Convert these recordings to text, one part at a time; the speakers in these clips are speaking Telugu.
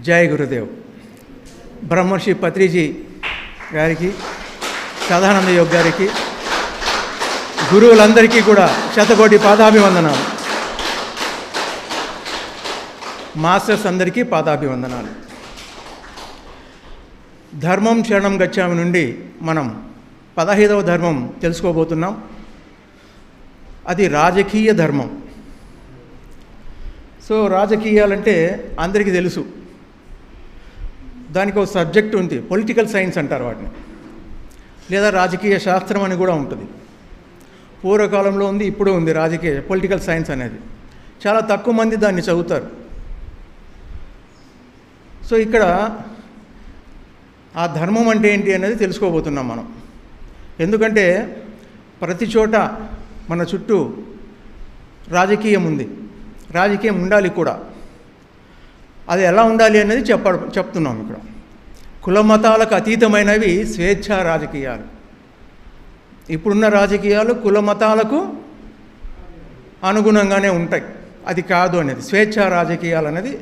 జై గురుదేవ్. బ్రహ్మర్షి పత్రిజీ గారికి, సదానంద యోగ్ గారికి, గురువులందరికీ కూడా శతకోటి పాదాభివందనాలు. మాస్టర్స్ అందరికీ పాదాభివందనాలు. ధర్మం శరణం గచ్చామి నుండి మనం 15వ ధర్మం తెలుసుకోబోతున్నాం. అది రాజకీయ ధర్మం. సో రాజకీయాలంటే అందరికీ తెలుసు, దానికి ఒక సబ్జెక్ట్ ఉంది, పొలిటికల్ సైన్స్ అంటారు వాటిని, లేదా రాజకీయ శాస్త్రం అని కూడా ఉంటుంది. పూర్వకాలంలో ఉంది, ఇప్పుడు ఉంది పొలిటికల్ సైన్స్ అనేది. చాలా తక్కువ మంది దాన్ని చదువుతారు. సో ఇక్కడ ఆ ధర్మం అంటే ఏంటి అనేది తెలుసుకోబోతున్నాం మనం. ఎందుకంటే ప్రతి చోట మన చుట్టూ రాజకీయం ఉంది, రాజకీయం ఉండాలి కూడా. అది ఎలా ఉండాలి అనేది చెప్తున్నాం ఇక్కడ. కుల మతాలకు అతీతమైనవి స్వేచ్ఛా రాజకీయాలు. ఇప్పుడున్న రాజకీయాలు కుల మతాలకు అనుగుణంగానే ఉంటాయి. అది కాదు అనేది స్వేచ్ఛా రాజకీయాలు అనేది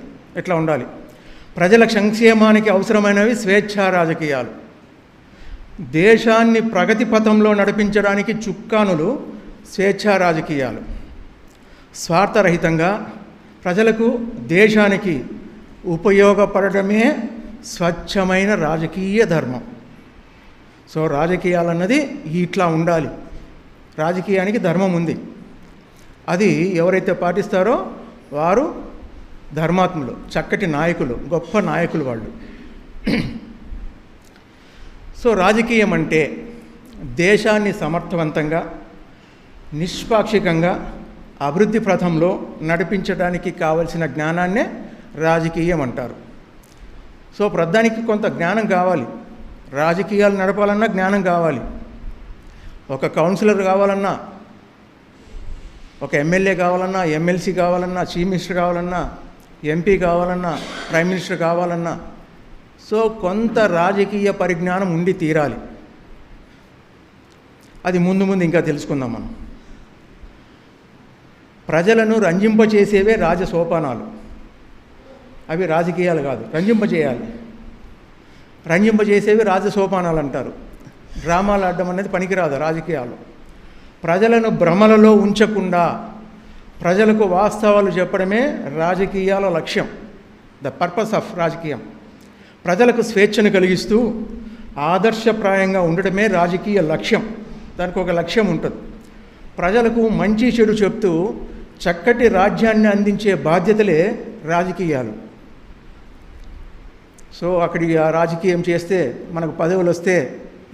ఎట్లా ఉండాలి. ప్రజల సంక్షేమానికి అవసరమైనవి స్వేచ్ఛా రాజకీయాలు. దేశాన్ని ప్రగతి పథంలో నడిపించడానికి చుక్కానులు స్వేచ్ఛా రాజకీయాలు. స్వార్థరహితంగా ప్రజలకు, దేశానికి ఉపయోగపడటమే స్వచ్ఛమైన రాజకీయ ధర్మం. సో రాజకీయాలన్నది ఇట్లా ఉండాలి. రాజకీయానికి ధర్మం ఉంది. అది ఎవరైతే పాటిస్తారో వారు ధర్మాత్ములు, చక్కటి నాయకులు, గొప్ప నాయకులు వాళ్ళు. సో రాజకీయం అంటే దేశాన్ని సమర్థవంతంగా, నిష్పాక్షికంగా అభివృద్ధి పథంలో నడిపించడానికి కావలసిన జ్ఞానాన్నే రాజకీయం అంటారు. సో ప్రధానికి కొంత జ్ఞానం కావాలి. రాజకీయాలు నడపాలన్నా జ్ఞానం కావాలి. ఒక కౌన్సిలర్ కావాలన్నా, ఒక ఎమ్మెల్యే కావాలన్నా, ఎమ్మెల్సీ కావాలన్నా, చీఫ్ మినిస్టర్ కావాలన్నా, ఎంపీ కావాలన్నా, ప్రైమ్ మినిస్టర్ కావాలన్నా, సో కొంత రాజకీయ పరిజ్ఞానం ఉండి తీరాలి. అది ముందు ఇంకా తెలుసుకుందాం మనం. ప్రజలను రంజింపచేసేవే రాజసోపానాలు. అవి రాజకీయాలు కాదు, రంజింపజేయాలి. రంజింపజేసేవి రాజసోపానాలు అంటారు. డ్రామాలు ఆడడం అనేది పనికిరాదు రాజకీయాలు. ప్రజలను భ్రమలలో ఉంచకుండా ప్రజలకు వాస్తవాలు చెప్పడమే రాజకీయాల లక్ష్యం, ద పర్పస్ ఆఫ్ రాజకీయం. ప్రజలకు స్వేచ్ఛను కలిగిస్తూ ఆదర్శప్రాయంగా ఉండటమే రాజకీయ లక్ష్యం. దానికి ఒక లక్ష్యం ఉంటుంది. ప్రజలకు మంచి చెడు చెప్తూ చక్కటి రాజ్యాన్ని అందించే బాధ్యతలే రాజకీయాలు. సో అక్కడికి ఆ రాజకీయం చేస్తే మనకు పదవులు వస్తే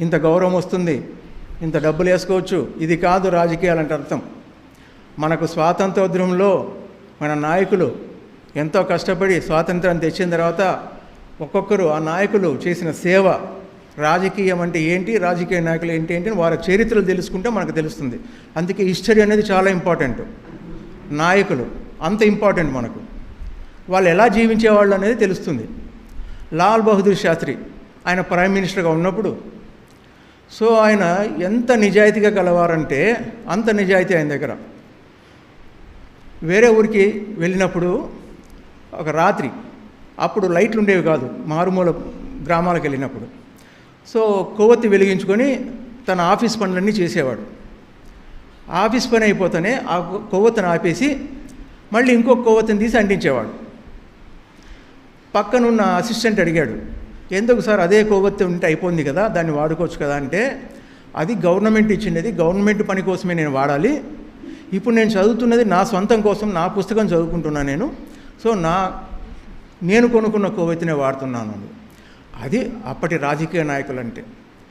ఇంత గౌరవం వస్తుంది, ఇంత డబ్బులు వేసుకోవచ్చు, ఇది కాదు రాజకీయాలంటే అర్థం. మనకు స్వాతంత్రోద్యమంలో మన నాయకులు ఎంతో కష్టపడి స్వాతంత్రం తెచ్చిన తర్వాత ఒక్కొక్కరు ఆ నాయకులు చేసిన సేవ, రాజకీయం అంటే ఏంటి, రాజకీయ నాయకులు ఏంటి అని వారి చరిత్రలు తెలుసుకుంటే మనకు తెలుస్తుంది. అందుకే హిస్టరీ అనేది చాలా ఇంపార్టెంట్. నాయకులు అంత ఇంపార్టెంట్ మనకు. వాళ్ళు ఎలా జీవించేవాళ్ళు అనేది తెలుస్తుంది. లాల్ బహదూర్ శాస్త్రి ఆయన ప్రైమ్ మినిస్టర్గా ఉన్నప్పుడు, సో ఆయన ఎంత నిజాయితీగా కలవారంటే అంత నిజాయితీ ఆయన దగ్గర. వేరే ఊరికి వెళ్ళినప్పుడు ఒక రాత్రి, అప్పుడు లైట్లు ఉండేవి కాదు, మారుమూల గ్రామాలకు వెళ్ళినప్పుడు, సో కొవ్వొత్తి వెలిగించుకొని తన ఆఫీస్ పనులన్నీ చేసేవాడు. ఆఫీస్ పని అయిపోతేనే ఆ కొవ్వొత్తిని ఆపేసి మళ్ళీ ఇంకొక కొవ్వొత్తిని తీసి అంటించేవాడు. పక్కనున్న అసిస్టెంట్ అడిగాడు, ఎందుకు సార్ అదే కొవ్వొత్తి ఉంటే అయిపోయింది కదా, దాన్ని వాడుకోవచ్చు కదా అంటే, అది గవర్నమెంట్ ఇచ్చినది, గవర్నమెంట్ పని కోసమే నేను వాడాలి. ఇప్పుడు నేను చదువుతున్నది నా సొంతం కోసం, నా పుస్తకం చదువుకుంటున్నాను నేను. సో నేను కొనుక్కున్న కొవ్వొత్తినే వాడుతున్నాను. అది అప్పటి రాజకీయ నాయకులు అంటే.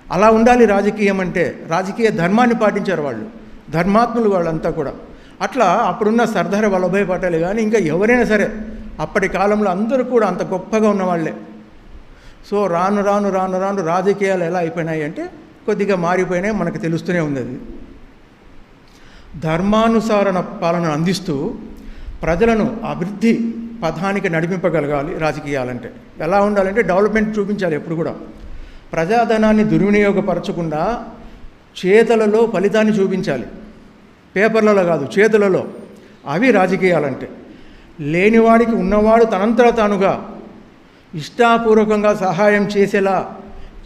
అలా ఉండాలి రాజకీయం అంటే. రాజకీయ ధర్మాన్ని పాటించారు వాళ్ళు, ధర్మాత్ములు వాళ్ళంతా కూడా. అట్లా అప్పుడున్న సర్దార్ వల్లభాయ్ పటేల్ కానీ ఇంకా ఎవరైనా సరే అప్పటి కాలంలో అందరూ కూడా అంత గొప్పగా ఉన్నవాళ్లే. సో రాను రాను రాను రాను రాజకీయాలు ఎలా అయిపోయినాయి అంటే కొద్దిగా మారిపోయినాయి, మనకు తెలుస్తూనే ఉంది. అది ధర్మానుసారణ పాలన అందిస్తూ ప్రజలను అభివృద్ధి పథానికి నడిపింపగలగాలి. రాజకీయాలంటే ఎలా ఉండాలంటే డెవలప్మెంట్ చూపించాలి ఎప్పుడు కూడా. ప్రజాధనాన్ని దుర్వినియోగపరచకుండా చేతలలో ఫలితాన్ని చూపించాలి, పేపర్లలో కాదు, చేతులలో. అవి రాజకీయాలంటే. లేనివాడికి ఉన్నవాడు తనంతట తానుగా ఇష్టాపూర్వకంగా సహాయం చేసేలా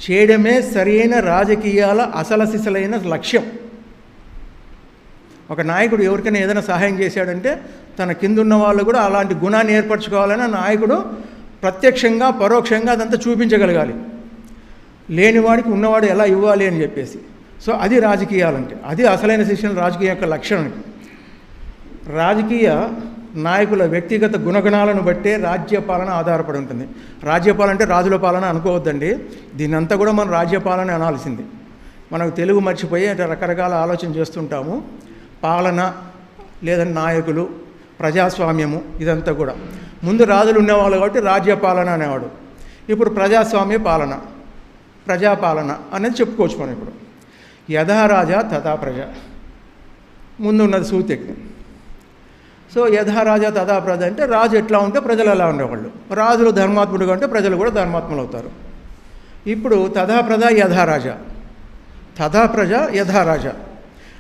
చేయడమే సరైన రాజకీయాల అసలు సిసలైన లక్ష్యం. ఒక నాయకుడు ఎవరికైనా ఏదైనా సహాయం చేశాడంటే తన కిందున్న వాళ్ళు కూడా అలాంటి గుణాన్ని ఏర్పరచుకోవాలని నాయకుడు ప్రత్యక్షంగా పరోక్షంగా అదంతా చూపించగలగాలి. లేనివాడికి ఉన్నవాడు ఎలా ఇవ్వాలి అని చెప్పేసి. సో అది రాజకీయాలంటే, అది అసలైన శిక్షణ రాజకీయ యొక్క లక్షణం. రాజకీయ నాయకుల వ్యక్తిగత గుణగణాలను బట్టే రాజ్యపాలన ఆధారపడి ఉంటుంది. రాజ్యపాలన అంటే రాజుల పాలన అనుకోవద్దండి, దీన్నంతా కూడా మనం రాజ్యపాలన అనాల్సింది. మనకు తెలుగు మర్చిపోయి అంటే రకరకాల ఆలోచన చేస్తుంటాము. పాలన లేదంటే నాయకులు, ప్రజాస్వామ్యము, ఇదంతా కూడా ముందు రాజులు ఉండేవాళ్ళు కాబట్టి రాజ్యపాలన అనేవాడు. ఇప్పుడు ప్రజాస్వామ్య పాలన, ప్రజాపాలన అనేది చెప్పుకోవచ్చు మనం. ఇప్పుడు యథా రాజా తథా ప్రజ ముందు ఉన్నది సూత్యజ్ఞం. సో యథా రాజా తథా ప్రజ అంటే రాజు ఎట్లా ఉంటే ప్రజలు ఎలా ఉండేవాళ్ళు, రాజులు ధర్మాత్ముడుగా ఉంటే ప్రజలు కూడా ధర్మాత్ములు అవుతారు. ఇప్పుడు తథా ప్రజ యథా రాజా, తథా ప్రజ యథా రాజా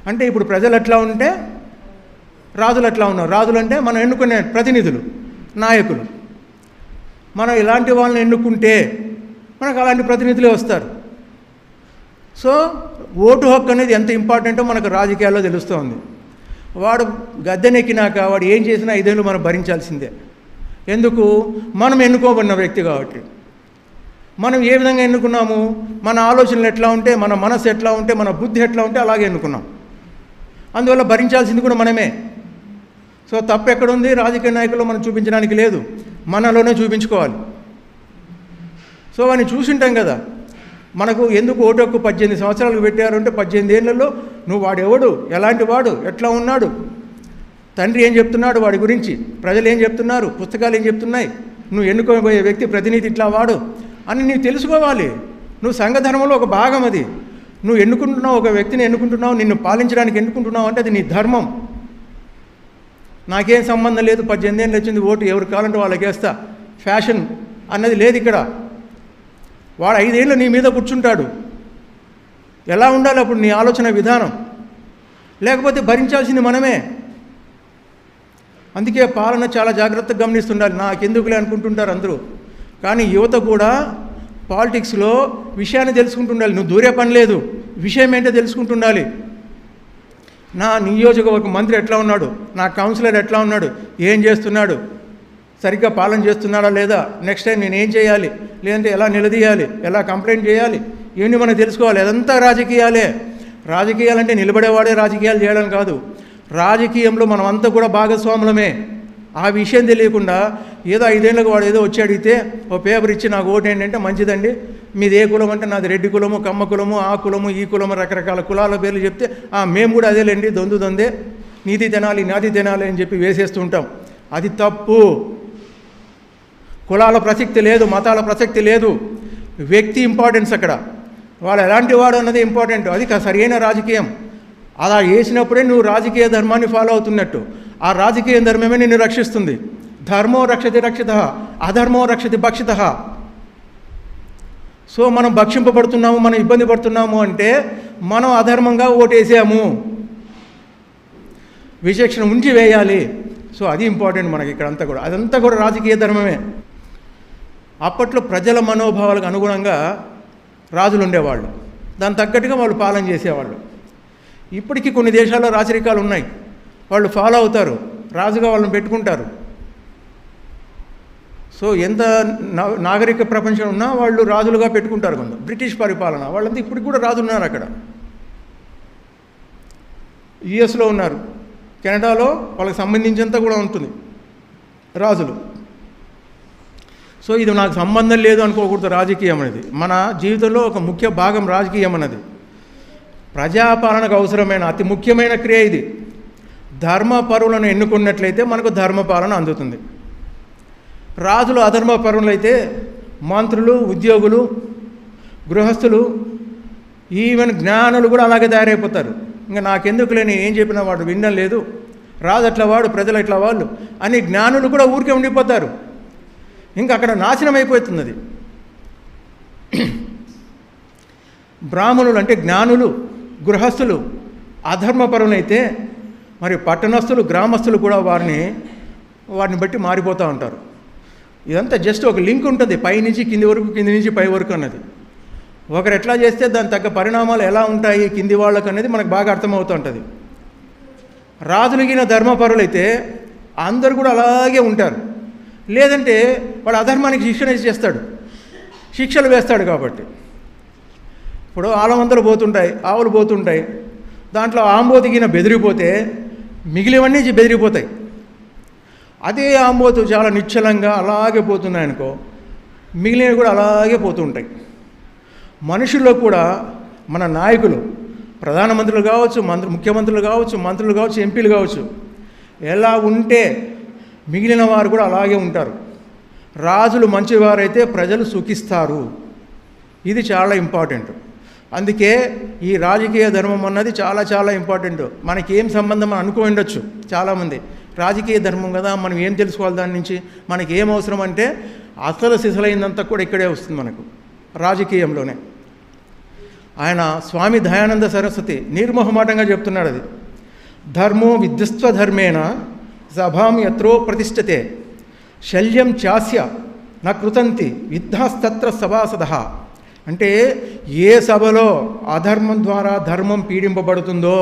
అంటే ఇప్పుడు ప్రజలు ఎట్లా ఉంటే రాజులు ఎట్లా ఉన్నారు. రాజులు అంటే మనం ఎన్నుకునే ప్రతినిధులు, నాయకులు. మనం ఇలాంటి వాళ్ళని ఎన్నుకుంటే మనకు అలాంటి ప్రతినిధులే వస్తారు. సో ఓటు హక్కు అనేది ఎంత ఇంపార్టెంటో మనకు రాజకీయాల్లో తెలుస్తోంది. వాడు గద్దెనెక్కినాక వాడు ఏం చేసినా 5 ఏళ్ళు మనం భరించాల్సిందే. ఎందుకు? మనం ఎన్నుకోబడిన వ్యక్తి కాబట్టి. మనం ఏ విధంగా ఎన్నుకున్నాము, మన ఆలోచనలు ఎట్లా ఉంటే, మన మనసు ఎట్లా ఉంటే, మన బుద్ధి ఎట్లా ఉంటే అలాగే ఎన్నుకున్నాం. అందువల్ల భరించాల్సింది కూడా మనమే. సో తప్పు ఎక్కడుంది? రాజకీయ నాయకులు మనం చూపించడానికి లేదు, మనలోనే చూపించుకోవాలి. సో వాడిని చూసింటాం కదా. మనకు ఎందుకు ఓటు హక్కు 18 సంవత్సరాలకు పెట్టారు అంటే 18 ఏళ్లలో నువ్వు వాడెవడు, ఎలాంటి వాడు, ఎట్లా ఉన్నాడు, తండ్రి ఏం చెప్తున్నాడు వాడి గురించి, ప్రజలు ఏం చెప్తున్నారు, పుస్తకాలు ఏం చెప్తున్నాయి, నువ్వు ఎన్నుకోబోయే వ్యక్తి ప్రతినిధి ఇట్లా వాడు అని నీవు తెలుసుకోవాలి. నువ్వు సంఘధర్మంలో ఒక భాగం అది. నువ్వు ఎన్నుకుంటున్నావు, ఒక వ్యక్తిని ఎన్నుకుంటున్నావు, నిన్ను పాలించడానికి ఎన్నుకుంటున్నావు అంటే అది నీ ధర్మం. నాకేం సంబంధం లేదు, 18 ఏళ్ళు వచ్చింది ఓటు ఎవరు కావాలంటే వాళ్ళకి వేస్తా, ఫ్యాషన్ అన్నది లేదు ఇక్కడ. వాడు 5 ఏళ్ళు నీ మీద కూర్చుంటాడు. ఎలా ఉండాలి అప్పుడు నీ ఆలోచన విధానం? లేకపోతే భరించాల్సింది మనమే. అందుకే పాలన చాలా జాగ్రత్తగా గమనిస్తుండాలి. నాకెందుకులే అనుకుంటుంటారు అందరూ, కానీ యువత కూడా పాలిటిక్స్లో విషయాన్ని తెలుసుకుంటుండాలి. నువ్వు దూరే పని లేదు, విషయం ఏంటో తెలుసుకుంటుండాలి. నా నియోజకవర్గ మంత్రి ఎట్లా ఉన్నాడు, నా కౌన్సిలర్ ఎట్లా ఉన్నాడు, ఏం చేస్తున్నాడు, సరిగ్గా పాలన చేస్తున్నాడా లేదా, నెక్స్ట్ టైం నేను ఏం చేయాలి, లేదంటే ఎలా నిలదీయాలి, ఎలా కంప్లైంట్ చేయాలి, ఇవన్నీ మనం తెలుసుకోవాలి. అదంతా రాజకీయాలే. రాజకీయాలంటే నిలబడేవాడే రాజకీయాలు చేయడం కాదు. రాజకీయంలో మనం అంతా కూడా భాగస్వాములమే. ఆ విషయం తెలియకుండా ఏదో 5 ఏళ్ళకు వాడు ఏదో వచ్చి అడిగితే ఓ పేపర్ ఇచ్చి నాకు ఓటు ఏంటంటే మంచిదండి, మీది ఏ కులం అంటే నాది రెడ్డి కులము, కమ్మ కులము, ఆ కులము, ఈ కులము, రకరకాల కులాల పేర్లు చెప్తే మేము కూడా అదేలేండి, దొందే, నీతి తినాలి, నాది తినాలి అని చెప్పి వేసేస్తూ ఉంటాం. అది తప్పు. కులాల ప్రసక్తి లేదు, మతాల ప్రసక్తి లేదు, వ్యక్తి ఇంపార్టెన్స్ అక్కడ. వాడు ఎలాంటి వాడు అన్నది ఇంపార్టెంట్. అది సరైన రాజకీయం. అలా వేసినప్పుడే నువ్వు రాజకీయ ధర్మాన్ని ఫాలో అవుతున్నట్టు. ఆ రాజకీయ ధర్మమే నిన్ను రక్షిస్తుంది. ధర్మో రక్షతి రక్షిత, అధర్మో రక్షతి భక్షిత. సో మనం భక్షింపబడుతున్నాము, మనం ఇబ్బంది పడుతున్నాము అంటే మనం అధర్మంగా ఓటేసాము. విచక్షణ ఉంచి వేయాలి. సో అది ఇంపార్టెంట్ మనకి ఇక్కడంతా కూడా. అదంతా కూడా రాజకీయ ధర్మమే. అప్పట్లో ప్రజల మనోభావాలకు అనుగుణంగా రాజులు ఉండేవాళ్ళు, దాని తగ్గట్టుగా వాళ్ళు పాలన చేసేవాళ్ళు. ఇప్పటికీ కొన్ని దేశాల్లో రాచరికాలు ఉన్నాయి, వాళ్ళు ఫాలో అవుతారు, రాజుగా వాళ్ళని పెట్టుకుంటారు. సో ఎంత నాగరిక ప్రపంచం ఉన్నా వాళ్ళు రాజులుగా పెట్టుకుంటారు. కొంత బ్రిటిష్ పరిపాలన వాళ్ళంతా ఇప్పటికి కూడా రాజులు ఉన్నారు. అక్కడ యుఎస్లో ఉన్నారు, కెనడాలో వాళ్ళకి సంబంధించినంత కూడా ఉంటుంది రాజులు. సో ఇది నాకు సంబంధం లేదు అనుకోకూడదు. రాజకీయం అనేది మన జీవితంలో ఒక ముఖ్య భాగం. రాజకీయం అన్నది ప్రజాపాలనకు అవసరమైన అతి ముఖ్యమైన క్రియ. ఇది ధర్మపరులను ఎన్నుకున్నట్లయితే మనకు ధర్మపాలన అందుతుంది. రాజులు అధర్మపరులైతే మంత్రులు, ఉద్యోగులు, గృహస్థులు, ఈవెన్ జ్ఞానులు కూడా అలాగే తయారైపోతారు. ఇంకా నాకెందుకులే, నేను ఏం చెప్పినా వాడు వినడం లేదు, రాజు అట్లా వాడు, ప్రజలు ఎట్లా వాళ్ళు అని జ్ఞానులు కూడా ఊరికే ఉండిపోతారు. ఇంకా అక్కడ నాశనం అయిపోతుంది అది. బ్రాహ్మణులు అంటే జ్ఞానులు, గృహస్థులు అధర్మపరులైతే మరి పట్టణస్థులు, గ్రామస్తులు కూడా వారిని బట్టి మారిపోతూ ఉంటారు. ఇదంతా జస్ట్ ఒక లింక్ ఉంటుంది, పై నుంచి కింది వరకు, కింది నుంచి పై వరకు అన్నది. ఒకరు ఎట్లా చేస్తే దాని తగ్గ పరిణామాలు ఎలా ఉంటాయి కింది వాళ్ళకు అనేది మనకు బాగా అర్థమవుతూ ఉంటుంది. రాజులగిన ధర్మపరులైతే అందరూ కూడా అలాగే ఉంటారు. లేదంటే వాడు అధర్మానికి శిక్షణ చేస్తాడు, శిక్షలు వేస్తాడు. కాబట్టి ఇప్పుడు ఆలమందలు పోతుంటాయి, ఆవులు పోతుంటాయి, దాంట్లో ఆంబోతిగిన బెదిరిపోతే మిగిలివన్నీ బెదిరిపోతాయి. అదే ఆంబోతు చాలా నిశ్చలంగా అలాగే పోతున్నాయనుకో, మిగిలినవి కూడా అలాగే పోతుంటాయి. మనుషుల్లో కూడా మన నాయకులు, ప్రధానమంత్రులు కావచ్చు, ముఖ్యమంత్రులు కావచ్చు, మంత్రులు కావచ్చు, ఎంపీలు కావచ్చు, ఎలా ఉంటే మిగిలిన వారు కూడా అలాగే ఉంటారు. రాజులు మంచివారైతే ప్రజలు సుఖిస్తారు. ఇది చాలా ఇంపార్టెంట్. అందుకే ఈ రాజకీయ ధర్మం అన్నది చాలా చాలా ఇంపార్టెంట్. మనకేం సంబంధం అని అనుకో ఉండొచ్చు చాలామంది, రాజకీయ ధర్మం కదా మనం ఏం తెలుసుకోవాలి దాని నుంచి, మనకి ఏం అవసరం అంటే అసలు సిసలైందంతా కూడా ఇక్కడే వస్తుంది మనకు, రాజకీయంలోనే. ఆయన స్వామి దయానంద సరస్వతి నిర్మోహమాటంగా చెప్తున్నాడు అది. ధర్మో విద్యుస్వధర్మేణ సభాం యత్రో ప్రతిష్టతే శల్యం చాస్య న కృతంతి విద్ధాస్తత్ర సభాసదః. అంటే ఏ సభలో అధర్మం ద్వారా ధర్మం పీడింపబడుతుందో,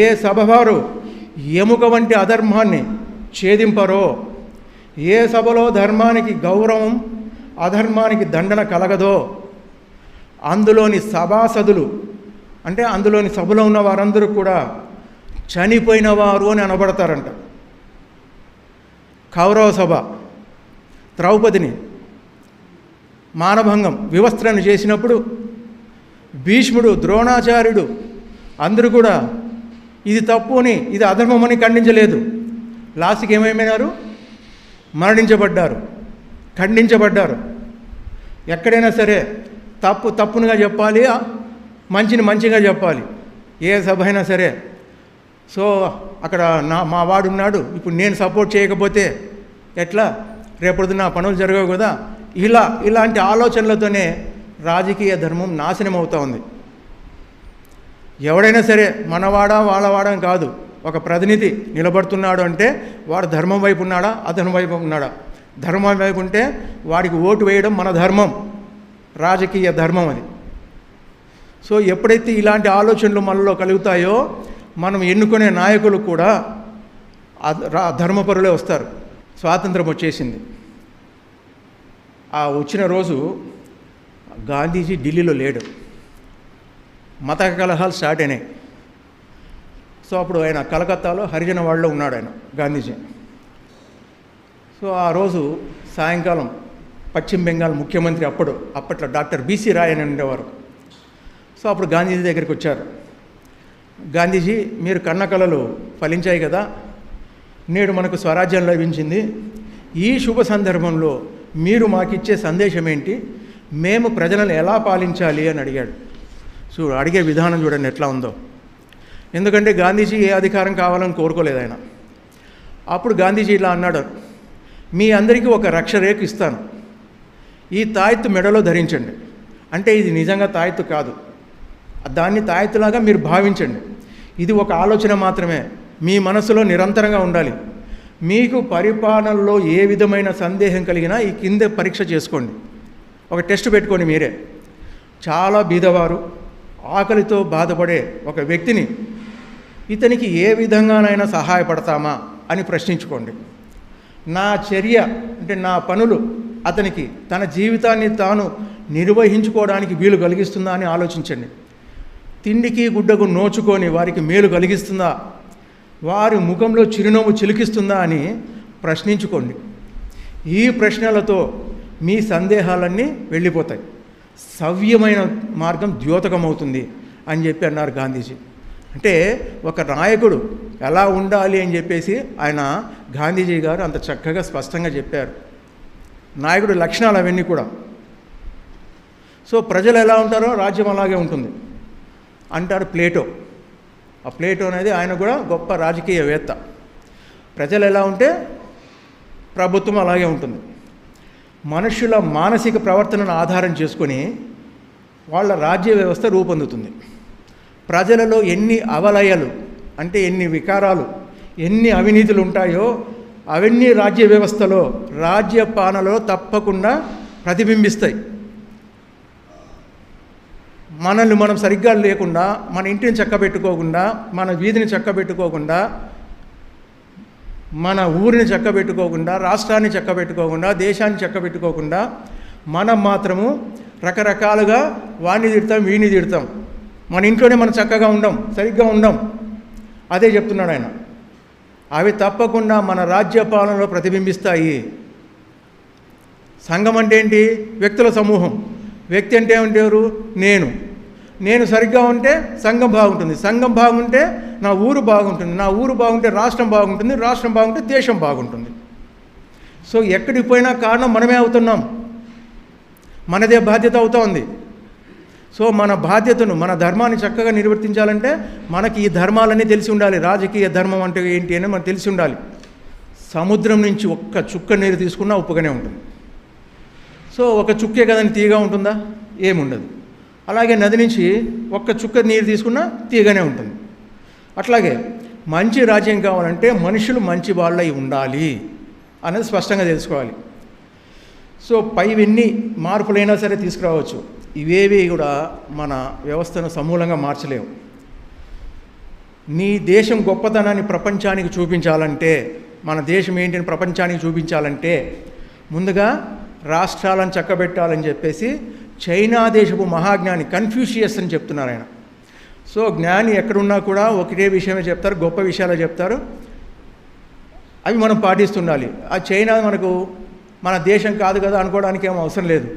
ఏ సభ వారు ఎముక వంటి అధర్మాన్ని ఛేదింపరో, ఏ సభలో ధర్మానికి గౌరవం అధర్మానికి దండన కలగదో, అందులోని సభాసదులు అంటే అందులోని సభలో ఉన్న వారందరూ కూడా చనిపోయిన వారు అని అనబడతారంట. కౌరవ సభ ద్రౌపదిని మానభంగం వివస్త్రను చేసినప్పుడు భీష్ముడు, ద్రోణాచార్యుడు అందరూ కూడా ఇది తప్పు అని, ఇది అధర్మం అని ఖండించలేదు. లాస్ట్కి ఏమైపోయినారు? మరణించబడ్డారు, ఖండించబడ్డారు. ఎక్కడైనా సరే తప్పు తప్పునుగా చెప్పాలి, మంచిని మంచిగా చెప్పాలి, ఏ సభ అయినా సరే. సో అక్కడ మా వాడున్నాడు, ఇప్పుడు నేను సపోర్ట్ చేయకపోతే ఎట్లా, రేపొద్దు నా పనులు జరగవు కదా, ఇలాంటి ఆలోచనలతోనే రాజకీయ ధర్మం నాశనం అవుతూ ఉంది. ఎవడైనా సరే మనవాడా వాళ్ళవాడా కాదు, ఒక ప్రతినిధి నిలబడుతున్నాడు అంటే వాడు ధర్మం వైపు ఉన్నాడా అధర్మం వైపు ఉన్నాడా? ధర్మం వైపు ఉంటే వాడికి ఓటు వేయడం మన ధర్మం, రాజకీయ ధర్మం అది. సో ఎప్పుడైతే ఇలాంటి ఆలోచనలు మనలో కలుగుతాయో మనం ఎన్నుకునే నాయకులు కూడా ధర్మపరులే వస్తారు. స్వాతంత్రం వచ్చేసింది. ఆ వచ్చిన రోజు గాంధీజీ ఢిల్లీలో లేడు, మత కలహాలు స్టార్ట్ అయినాయి. సో అప్పుడు ఆయన కలకత్తాలో హరిజనవాడలో ఉన్నాడు ఆయన గాంధీజీ. సో ఆ రోజు సాయంకాలం పశ్చిమ బెంగాల్ ముఖ్యమంత్రి అప్పట్లో డాక్టర్ బీసీ రాయ్ అని ఉండేవారు. సో అప్పుడు గాంధీజీ దగ్గరికి వచ్చారు. గాంధీజీ, మీరు కన్న కలలు ఫలించాయి కదా, నేడు మనకు స్వరాజ్యం లభించింది, ఈ శుభ సందర్భంలో మీరు మాకిచ్చే సందేశం ఏంటి, మేము ప్రజలను ఎలా పాలించాలి అని అడిగాడు. సో అడిగే విధానం చూడండి ఎట్లా ఉందో. ఎందుకంటే గాంధీజీ ఏ అధికారం కావాలని కోరుకోలేదు ఆయన. అప్పుడు గాంధీజీ ఇలా అన్నాడు, మీ అందరికీ ఒక రక్షరేఖ ఇస్తాను, ఈ తాయెత్తు మెడలో ధరించండి. అంటే ఇది నిజంగా తాయెత్తు కాదు, దాన్ని తాయెత్తులాగా మీరు భావించండి. ఇది ఒక ఆలోచన మాత్రమే, మీ మనసులో నిరంతరంగా ఉండాలి. మీకు పరిపాలనలో ఏ విధమైన సందేహం కలిగినా ఈ కింద పరీక్ష చేసుకోండి, ఒక టెస్ట్ పెట్టుకోండి మీరే. చాలా బీదవారు, ఆకలితో బాధపడే ఒక వ్యక్తిని ఇతనికి ఏ విధంగానైనా సహాయపడతామా అని ప్రశ్నించుకోండి. నా చర్య అంటే నా పనులు అతనికి తన జీవితాన్ని తాను నిర్వహించుకోవడానికి వీలు కలిగిస్తుందా అని ఆలోచించండి. తిండికి గుడ్డకు నోచుకొని వారికి మేలు కలిగిస్తుందా, వారి ముఖంలో చిరునవ్వు చిలికిస్తుందా అని ప్రశ్నించుకోండి. ఈ ప్రశ్నలతో మీ సందేహాలన్నీ వెళ్ళిపోతాయి, సవ్యమైన మార్గం ద్యోతకమవుతుంది అని చెప్పి అన్నారు గాంధీజీ. అంటే ఒక నాయకుడు ఎలా ఉండాలి అని చెప్పేసి ఆయన గాంధీజీ గారు అంత చక్కగా స్పష్టంగా చెప్పారు. నాయకుడి లక్షణాలు అవన్నీ కూడా. సో ప్రజలు ఎలా ఉంటారో రాజ్యం అలాగే ఉంటుంది అంటారు ప్లేటో. ఆ ప్లేటో అనేది ఆయన కూడా గొప్ప రాజకీయవేత్త. ప్రజలు ఎలా ఉంటే ప్రభుత్వం అలాగే ఉంటుంది. మనుషుల మానసిక ప్రవర్తనను ఆధారం చేసుకొని వాళ్ళ రాజ్య వ్యవస్థ రూపొందుతుంది. ప్రజలలో ఎన్ని అవలయాలు అంటే ఎన్ని వికారాలు, ఎన్ని అవినీతులు ఉంటాయో అవన్నీ రాజ్య వ్యవస్థలో, రాజ్య పాలనలో తప్పకుండా ప్రతిబింబిస్తాయి. మనల్ని మనం సరిగ్గా లేకుండా, మన ఇంటిని చక్కబెట్టుకోకుండా, మన వీధిని చక్కబెట్టుకోకుండా, మన ఊరిని చక్కబెట్టుకోకుండా, రాష్ట్రాన్ని చక్కబెట్టుకోకుండా, దేశాన్ని చక్కబెట్టుకోకుండా మనం మాత్రము రకరకాలుగా వాడిని తిడతాం, వీడిని తిడతాం. మన ఇంట్లోనే మనం చక్కగా ఉండం, సరిగ్గా ఉండం. అదే చెప్తున్నాడు ఆయన. అవి తప్పకుండా మన రాజ్య పాలనలో ప్రతిబింబిస్తాయి. సంఘం అంటే ఏంటి? వ్యక్తుల సమూహం. వ్యక్తి అంటే ఎవరు? నేను సరిగ్గా ఉంటే సంఘం బాగుంటుంది, సంఘం బాగుంటే నా ఊరు బాగుంటుంది, నా ఊరు బాగుంటే రాష్ట్రం బాగుంటుంది, రాష్ట్రం బాగుంటే దేశం బాగుంటుంది. సో ఎక్కడికి పోయినా కారణం మనమే అవుతున్నాం, మనదే బాధ్యత అవుతా ఉంది. సో మన బాధ్యతను, మన ధర్మాన్ని చక్కగా నిర్వర్తించాలంటే మనకి ఈ ధర్మాలన్నీ తెలిసి ఉండాలి. రాజకీయ ధర్మం అంటే ఏంటి అని మనకు తెలిసి ఉండాలి. సముద్రం నుంచి ఒక్క చుక్క నీరు తీసుకున్నా ఉప్పుగానే ఉంటుంది. సో ఒక చుక్కే కదని తీయగా ఉంటుందా? ఏముండదు. అలాగే నది నుంచి ఒక్క చుక్క నీరు తీసుకున్నా తీయగానే ఉంటుంది. అట్లాగే మంచి రాజ్యం కావాలంటే మనుషులు మంచి వాళ్ళై ఉండాలి అనేది స్పష్టంగా తెలుసుకోవాలి. సో పైవన్నీ మార్పులైనా సరే తీసుకురావచ్చు. ఇవేవి కూడా మన వ్యవస్థను సమూలంగా మార్చలేవు. నీ దేశం గొప్పతనాన్ని ప్రపంచానికి చూపించాలంటే, మన దేశం ఏంటని ప్రపంచానికి చూపించాలంటే ముందుగా రాష్ట్రాలను చక్కబెట్టాలని చెప్పేసి చైనా దేశపు మహాజ్ఞాని కన్ఫ్యూషియస్ అని చెప్తున్నారు ఆయన. సో జ్ఞాని ఎక్కడున్నా కూడా ఒకటే విషయమే చెప్తారు, గొప్ప విషయాలు చెప్తారు. అవి మనం పాటిస్తుండాలి. ఆ చైనా మనకు మన దేశం కాదు కదా అనుకోవడానికి ఏం అవసరం లేదు.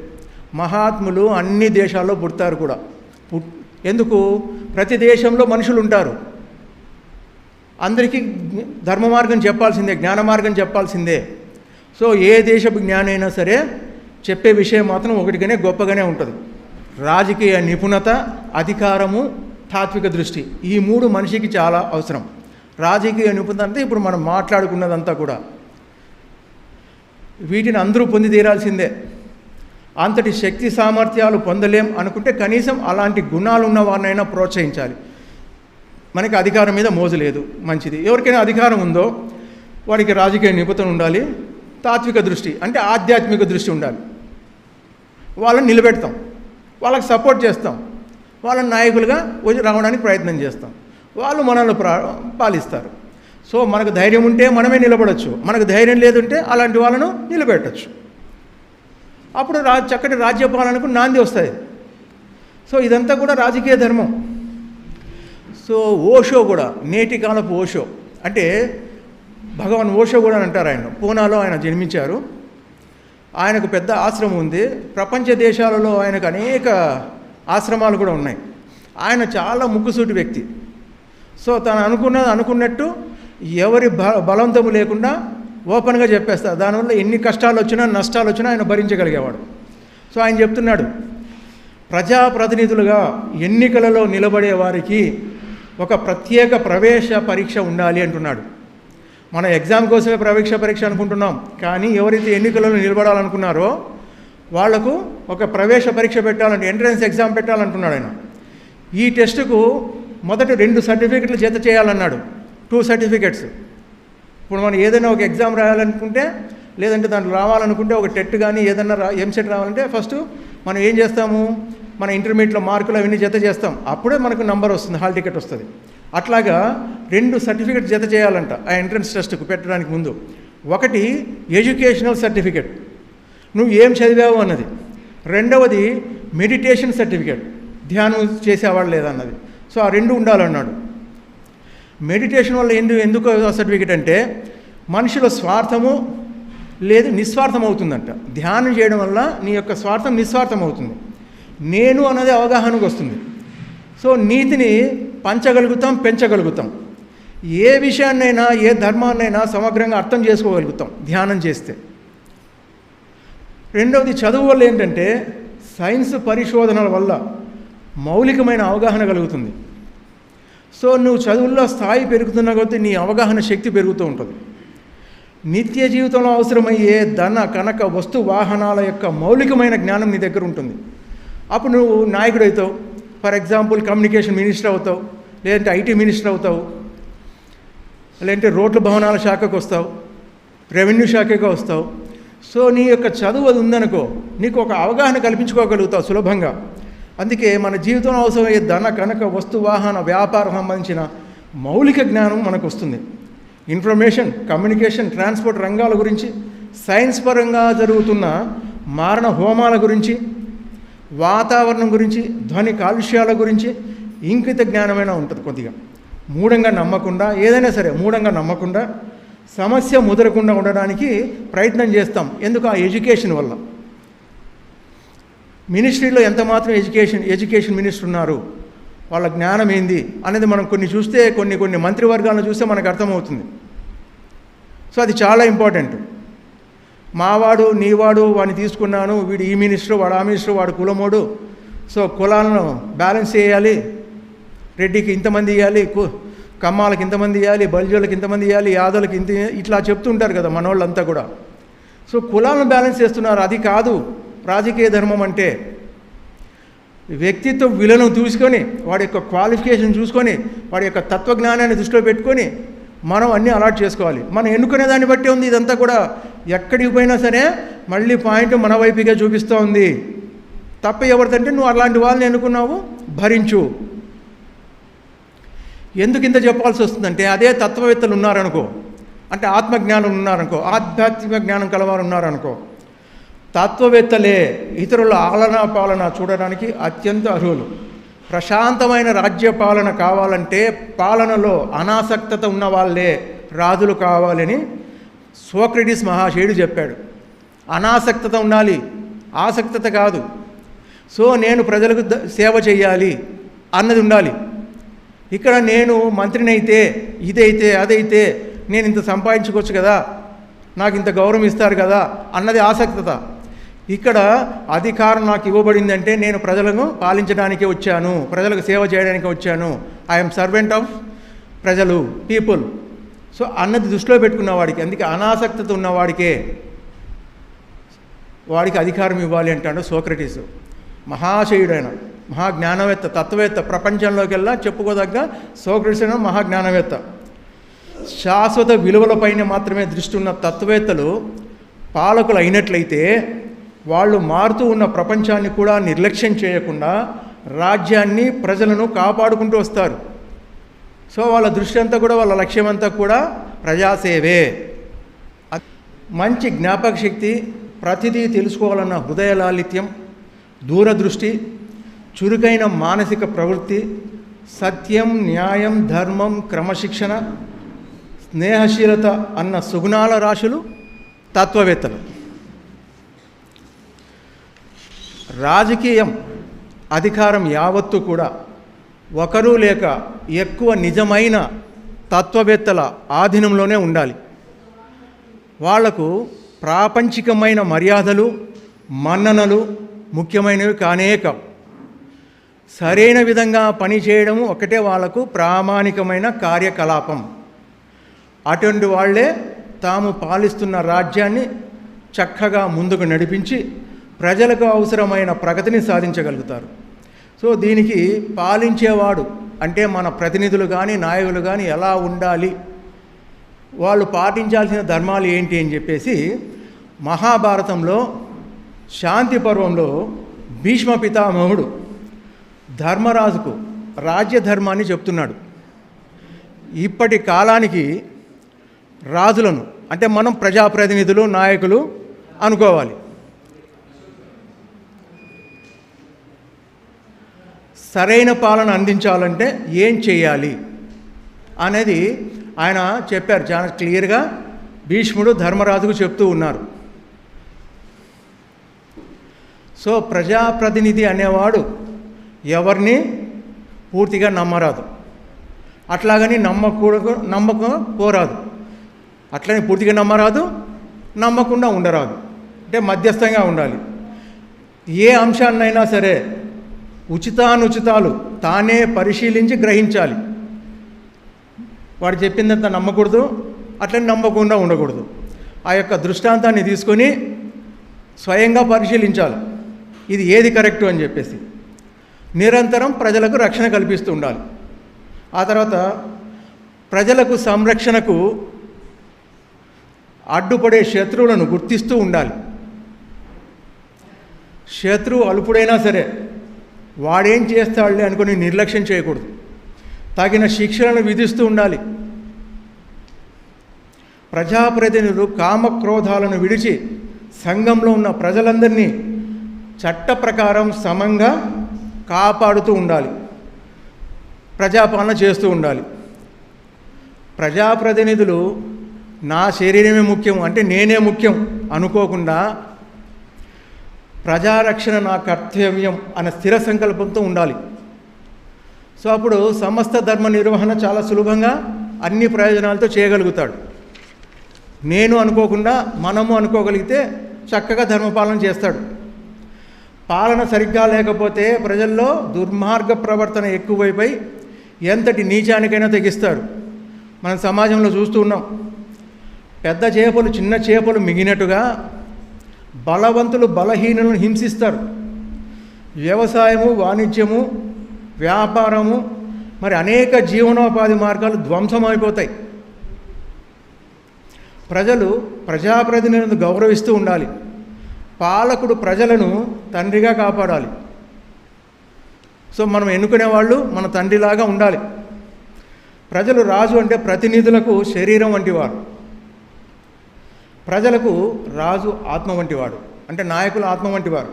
మహాత్ములు అన్ని దేశాల్లో పుడతారు కూడా. ఎందుకు? ప్రతి దేశంలో మనుషులు ఉంటారు. అందరికీ ధర్మ మార్గం చెప్పాల్సిందే, జ్ఞాన మార్గం చెప్పాల్సిందే. సో ఏ దేశపు జ్ఞానం అయినా సరే చెప్పే విషయం మాత్రం ఒకటిగానే గొప్పగానే ఉంటుంది. రాజకీయ నిపుణత, అధికారము, తాత్విక దృష్టి, ఈ మూడు మనిషికి చాలా అవసరం. రాజకీయ నిపుణత అంటే ఇప్పుడు మనం మాట్లాడుకున్నదంతా కూడా వీటిని అందరూ పొంది తీరాల్సిందే. అంతటి శక్తి సామర్థ్యాలు పొందలేం అనుకుంటే కనీసం అలాంటి గుణాలు ఉన్న వారినైనా ప్రోత్సహించాలి. మనకి అధికారం మీద మోజు లేదు, మంచిది. ఎవరికైనా అధికారం ఉందో వాడికి రాజకీయ నిపుణత ఉండాలి, తాత్విక దృష్టి అంటే ఆధ్యాత్మిక దృష్టి ఉండాలి. వాళ్ళని నిలబెడతాం, వాళ్ళకి సపోర్ట్ చేస్తాం, వాళ్ళని నాయకులుగా రావడానికి ప్రయత్నం చేస్తాం, వాళ్ళు మనల్ని పాలిస్తారు. సో మనకు ధైర్యం ఉంటే మనమే నిలబడవచ్చు, మనకు ధైర్యం లేదంటే అలాంటి వాళ్ళను నిలబెట్టచ్చు. అప్పుడు చక్కటి రాజ్యపాలనకు నాంది వస్తుంది. సో ఇదంతా కూడా రాజకీయ ధర్మం. సో ఓషో కూడా, నేటి కాలపు ఓషో అంటే భగవాన్ ఓషో కూడా అని అంటారు. ఆయన పూనాలో ఆయన జన్మించారు. ఆయనకు పెద్ద ఆశ్రమం ఉంది. ప్రపంచ దేశాలలో ఆయనకు అనేక ఆశ్రమాలు కూడా ఉన్నాయి. ఆయన చాలా ముక్కుసూటి వ్యక్తి. సో తను అనుకున్నట్టు ఎవరి బలవంతము లేకుండా ఓపెన్గా చెప్పేస్తారు. దానివల్ల ఎన్ని కష్టాలు వచ్చినా నష్టాలు వచ్చినా ఆయన భరించగలిగేవాడు. సో ఆయన చెప్తున్నాడు, ప్రజాప్రతినిధులుగా ఎన్నికలలో నిలబడే వారికి ఒక ప్రత్యేక ప్రవేశ పరీక్ష ఉండాలి అంటున్నాడు. మన ఎగ్జామ్ కోసమే ప్రవేశ పరీక్ష అనుకుంటున్నాం, కానీ ఎవరైతే ఎన్నికలలో నిలబడాలనుకున్నారో వాళ్లకు ఒక ప్రవేశ పరీక్ష పెట్టాలంటే ఎంట్రన్స్ ఎగ్జామ్ పెట్టాలంటున్నాడు ఆయన. ఈ టెస్టుకు మొదటి 2 సర్టిఫికెట్లు జత చేయాలన్నాడు, 2 సర్టిఫికెట్స్. ఇప్పుడు మనం ఏదైనా ఒక ఎగ్జామ్ రాయాలనుకుంటే, లేదంటే దాంట్లో రావాలనుకుంటే, ఒక టెట్ కానీ ఏదైనా ఎంసెట్ రావాలంటే ఫస్ట్ మనం ఏం చేస్తాము, మన ఇంటర్మీడియట్లో మార్కులు అవన్నీ జత చేస్తాం, అప్పుడే మనకు నంబర్ వస్తుంది, హాల్ టికెట్ వస్తుంది. అట్లాగా 2 సర్టిఫికెట్ జత చేయాలంట ఆ ఎంట్రన్స్ టెస్ట్కు పెట్టడానికి ముందు. ఒకటి ఎడ్యుకేషనల్ సర్టిఫికెట్, నువ్వు ఏం చదివావు అన్నది. రెండవది మెడిటేషన్ సర్టిఫికెట్, ధ్యానం చేసేవాడు లేదన్నది. సో ఆ 2 ఉండాలన్నాడు. మెడిటేషన్ వల్ల ఎందుకు సర్టిఫికెట్ అంటే మనిషిలో స్వార్థము లేదు నిస్వార్థం అవుతుందంట. ధ్యానం చేయడం వల్ల నీ యొక్క స్వార్థం నిస్వార్థం అవుతుంది, నేను అన్నది అవగాహనకు వస్తుంది. సో నీతిని పంచగలుగుతాం, పెంచగలుగుతాం. ఏ విషయాన్నైనా ఏ ధర్మాన్నైనా సమగ్రంగా అర్థం చేసుకోగలుగుతాం ధ్యానం చేస్తే. రెండవది చదువు వల్ల ఏంటంటే సైన్స్ పరిశోధనల వల్ల మౌలికమైన అవగాహన కలుగుతుంది. సో నువ్వు చదువుల్లో స్థాయి పెరుగుతున్న కొద్దీ నీ అవగాహన శక్తి పెరుగుతూ ఉంటుంది. నిత్య జీవితంలో అవసరమయ్యే ధన కనక వస్తు వాహనాల యొక్క మౌలికమైన జ్ఞానం నీ దగ్గర ఉంటుంది. అప్పుడు నువ్వు నాయకుడు అవుతావు. ఫర్ ఎగ్జాంపుల్ కమ్యూనికేషన్ మినిస్టర్ అవుతావు, లేదంటే ఐటీ మినిస్టర్ అవుతావు, లేదంటే రోడ్ల భవనాల శాఖకు వస్తావు, రెవెన్యూ శాఖగా వస్తావు. సో నీ యొక్క చదువు అది ఉందనుకో, నీకు ఒక అవగాహన కల్పించుకోగలుగుతావు సులభంగా. అందుకే మన జీవితంలో అవసరమయ్యే ధన కనక వస్తు వాహన వ్యాపారం సంబంధించిన మౌలిక జ్ఞానం మనకు వస్తుంది. ఇన్ఫర్మేషన్, కమ్యూనికేషన్, ట్రాన్స్పోర్ట్ రంగాల గురించి, సైన్స్ పరంగా జరుగుతున్న మారణ హోమాల గురించి, వాతావరణం గురించి, ధ్వని కాలుష్యాల గురించి ఇంకిత జ్ఞానమైన ఉంటుంది. కొద్దిగా మూఢంగా నమ్మకుండా, ఏదైనా సరే మూఢంగా నమ్మకుండా సమస్య ముదరకుండా ఉండడానికి ప్రయత్నం చేస్తాం. ఎందుకు? ఆ ఎడ్యుకేషన్ వల్ల. మినిస్ట్రీలో ఎంత మాత్రం ఎడ్యుకేషన్ మినిస్టర్ ఉన్నారు, వాళ్ళ జ్ఞానం ఏంది అనేది మనం కొన్ని చూస్తే, కొన్ని మంత్రివర్గాలను చూస్తే మనకు అర్థమవుతుంది. సో అది చాలా ఇంపార్టెంట్. మావాడు నీవాడు వాడిని తీసుకున్నాను, వీడు ఈ మినిస్టర్, వాడు ఆ మినిస్టర్, వాడు కులమోడు, సో కులాలను బ్యాలెన్స్ చేయాలి, రెడ్డికి ఇంతమంది ఇవ్వాలి, కమ్మాలకి ఇంతమంది ఇవ్వాలి, బల్జోళ్ళకి ఇంతమంది ఇవ్వాలి, యాదవులకి ఇంత, ఇట్లా చెప్తుంటారు కదా మనోళ్ళంతా కూడా. సో కులాలను బ్యాలెన్స్ చేస్తున్నారు. అది కాదు రాజకీయ ధర్మం అంటే. వ్యక్తిత్వ విలువను చూసుకొని, వాడి యొక్క క్వాలిఫికేషన్ చూసుకొని, వాడి యొక్క తత్వజ్ఞానాన్ని దృష్టిలో పెట్టుకొని మనం అన్నీ అలాట్ చేసుకోవాలి. మనం ఎన్నుకునే దాన్ని బట్టి ఉంది ఇదంతా కూడా. ఎక్కడికి పోయినా సరే మళ్ళీ పాయింట్ మన వైపుగా చూపిస్తూ ఉంది. తప్ప ఎవరిదంటే నువ్వు అలాంటి వాళ్ళని ఎన్నుకున్నావు, భరించు. ఎందుకు ఇంత చెప్పాల్సి వస్తుందంటే, అదే తత్వవేత్తలు ఉన్నారనుకో, అంటే ఆత్మజ్ఞానం ఉన్నారనుకో, ఆధ్యాత్మిక జ్ఞానం కలవారు ఉన్నారనుకో, తత్వవేత్తలే ఇతరుల ఆలనా పాలన చూడడానికి అత్యంత అర్హులు. ప్రశాంతమైన రాజ్య పాలన కావాలంటే పాలనలో అనాసక్తత ఉన్న వాళ్ళే రాజులు కావాలని సోక్రటీస్ మహాశయుడు చెప్పాడు. అనాసక్తత ఉండాలి, ఆసక్తత కాదు. సో నేను ప్రజలకు సేవ చేయాలి అన్నది ఉండాలి. ఇక్కడ నేను మంత్రినైతే, ఇదైతే, అదైతే, నేను ఇంత సంపాదించుకోవచ్చు కదా, నాకు ఇంత గౌరవం ఇస్తారు కదా అన్నది ఆసక్తత. ఇక్కడ అధికారం నాకు ఇవ్వబడిందంటే నేను ప్రజలను పాలించడానికి వచ్చాను, ప్రజలకు సేవ చేయడానికి వచ్చాను, ఐఎమ్ సర్వెంట్ ఆఫ్ ప్రజలు, పీపుల్. సో అన్నది దృష్టిలో పెట్టుకున్న వాడికి, అందుకే అనాసక్తత ఉన్నవాడికే వాడికి అధికారం ఇవ్వాలి అంటాడు సోక్రటీసు. మహాశయుడైన మహాజ్ఞానవేత్త, తత్వవేత్త, ప్రపంచంలోకెల్లా చెప్పుకోదగ్గ సోక్రటీస్ అయిన మహాజ్ఞానవేత్త. శాశ్వత విలువలపైన మాత్రమే దృష్టి ఉన్న తత్వవేత్తలు పాలకులు అయినట్లయితే వాళ్ళు మారుతూ ఉన్న ప్రపంచాన్ని కూడా నిర్లక్ష్యం చేయకుండా రాజ్యాన్ని, ప్రజలను కాపాడుకుంటూ వస్తారు. సో వాళ్ళ దృష్టి అంతా కూడా, వాళ్ళ లక్ష్యం అంతా కూడా ప్రజాసేవే. మంచి జ్ఞాపక శక్తి, ప్రతిదీ తెలుసుకోవాలన్న హృదయ లాలిత్యం, దూరదృష్టి, చురుకైన మానసిక ప్రవృత్తి, సత్యం, న్యాయం, ధర్మం, క్రమశిక్షణ, స్నేహశీలత అన్న సుగుణాల రాశులు తత్వవేత్తలు. రాజకీయం, అధికారం యావత్తు కూడా ఒకరు లేక ఎక్కువ నిజమైన తత్వవేత్తల ఆధీనంలోనే ఉండాలి. వాళ్లకు ప్రాపంచికమైన మర్యాదలు, మన్ననలు ముఖ్యమైనవి కానే కావు. సరైన విధంగా పనిచేయడం ఒకటే వాళ్లకు ప్రామాణికమైన కార్యకలాపం. అటువంటి వాళ్లే తాము పాలిస్తున్న రాజ్యాన్ని చక్కగా ముందుకు నడిపించి ప్రజలకు అవసరమైన ప్రగతిని సాధించగలుగుతారు. సో దీనికి పాలించేవాడు అంటే మన ప్రతినిధులు కానీ, నాయకులు కానీ ఎలా ఉండాలి, వాళ్ళు పాటించాల్సిన ధర్మాలు ఏంటి అని చెప్పేసి మహాభారతంలో శాంతి పర్వంలో భీష్మ పితామహుడు ధర్మరాజుకు రాజ్యధర్మాన్ని చెప్తున్నాడు. ఇప్పటి కాలానికి రాజులను అంటే మనం ప్రజాప్రతినిధులు, నాయకులు అనుకోవాలి. సరైన పాలన అందించాలంటే ఏం చేయాలి అనేది ఆయన చెప్పారు. చాలా క్లియర్గా భీష్ముడు ధర్మరాజుకు చెప్తూ ఉన్నారు. సో ప్రజాప్రతినిధి అనేవాడు ఎవరిని పూర్తిగా నమ్మరాదు, అట్లాగని నమ్మకపోరాదు, అట్లని పూర్తిగా నమ్మరాదు, నమ్మకుండా ఉండరాదు. అంటే మధ్యస్థంగా ఉండాలి. ఏ అంశాన్నైనా సరే ఉచితానుచితాలు తానే పరిశీలించి గ్రహించాలి. వాడు చెప్పిందంతా నమ్మకూడదు, అట్లని నమ్మకుండా ఉండకూడదు. ఆ యొక్క దృష్టాంతాన్ని తీసుకొని స్వయంగా పరిశీలించాలి, ఇది ఏది కరెక్టు అని చెప్పేసి. నిరంతరం ప్రజలకు రక్షణ కల్పిస్తూ ఉండాలి. ఆ తర్వాత ప్రజలకు సంరక్షణకు అడ్డుపడే శత్రువులను గుర్తిస్తూ ఉండాలి. శత్రువు అల్పుడైనా సరే వాడేం చేస్తాడులే అనుకుని నిర్లక్ష్యం చేయకూడదు. తగిన శిక్షలను విధిస్తూ ఉండాలి. ప్రజాప్రతినిధులు కామక్రోధాలను విడిచి సంఘంలో ఉన్న ప్రజలందరినీ చట్ట ప్రకారం సమంగా కాపాడుతూ ఉండాలి, ప్రజాపాలన చేస్తూ ఉండాలి. ప్రజాప్రతినిధులు నా శరీరమే ముఖ్యం అంటే నేనే ముఖ్యం అనుకోకుండా ప్రజారక్షణ నా కర్తవ్యం అనే స్థిర సంకల్పంతో ఉండాలి. సో అప్పుడు సమస్త ధర్మ నిర్వహణ చాలా సులభంగా అన్ని ప్రయోజనాలతో చేయగలుగుతాడు. నేను అనుకోకుండా మనము అనుకోగలిగితే చక్కగా ధర్మపాలన చేస్తాడు. పాలన సరిగ్గా లేకపోతే ప్రజల్లో దుర్మార్గ ప్రవర్తన ఎక్కువైపోయి ఎంతటి నీచానికైనా తెగిస్తాడు. మనం సమాజంలో చూస్తూ ఉన్నాం. పెద్ద చేపలు చిన్న చేపలు మిగినట్టుగా బలవంతులు బలహీనులను హింసిస్తారు. వ్యవసాయము, వాణిజ్యము, వ్యాపారము, మరి అనేక జీవనోపాధి మార్గాలు ధ్వంసమైపోతాయి. ప్రజలు ప్రజాప్రతినిధులను గౌరవిస్తూ ఉండాలి. పాలకుడు ప్రజలను తండ్రిగా కాపాడాలి. సో మనం ఎన్నుకునే వాళ్ళు మన తండ్రిలాగా ఉండాలి. ప్రజలు రాజు అంటే ప్రతినిధులకు శరీరం వంటివారు, ప్రజలకు రాజు ఆత్మ వంటివాడు, అంటే నాయకులు ఆత్మ వంటివారు.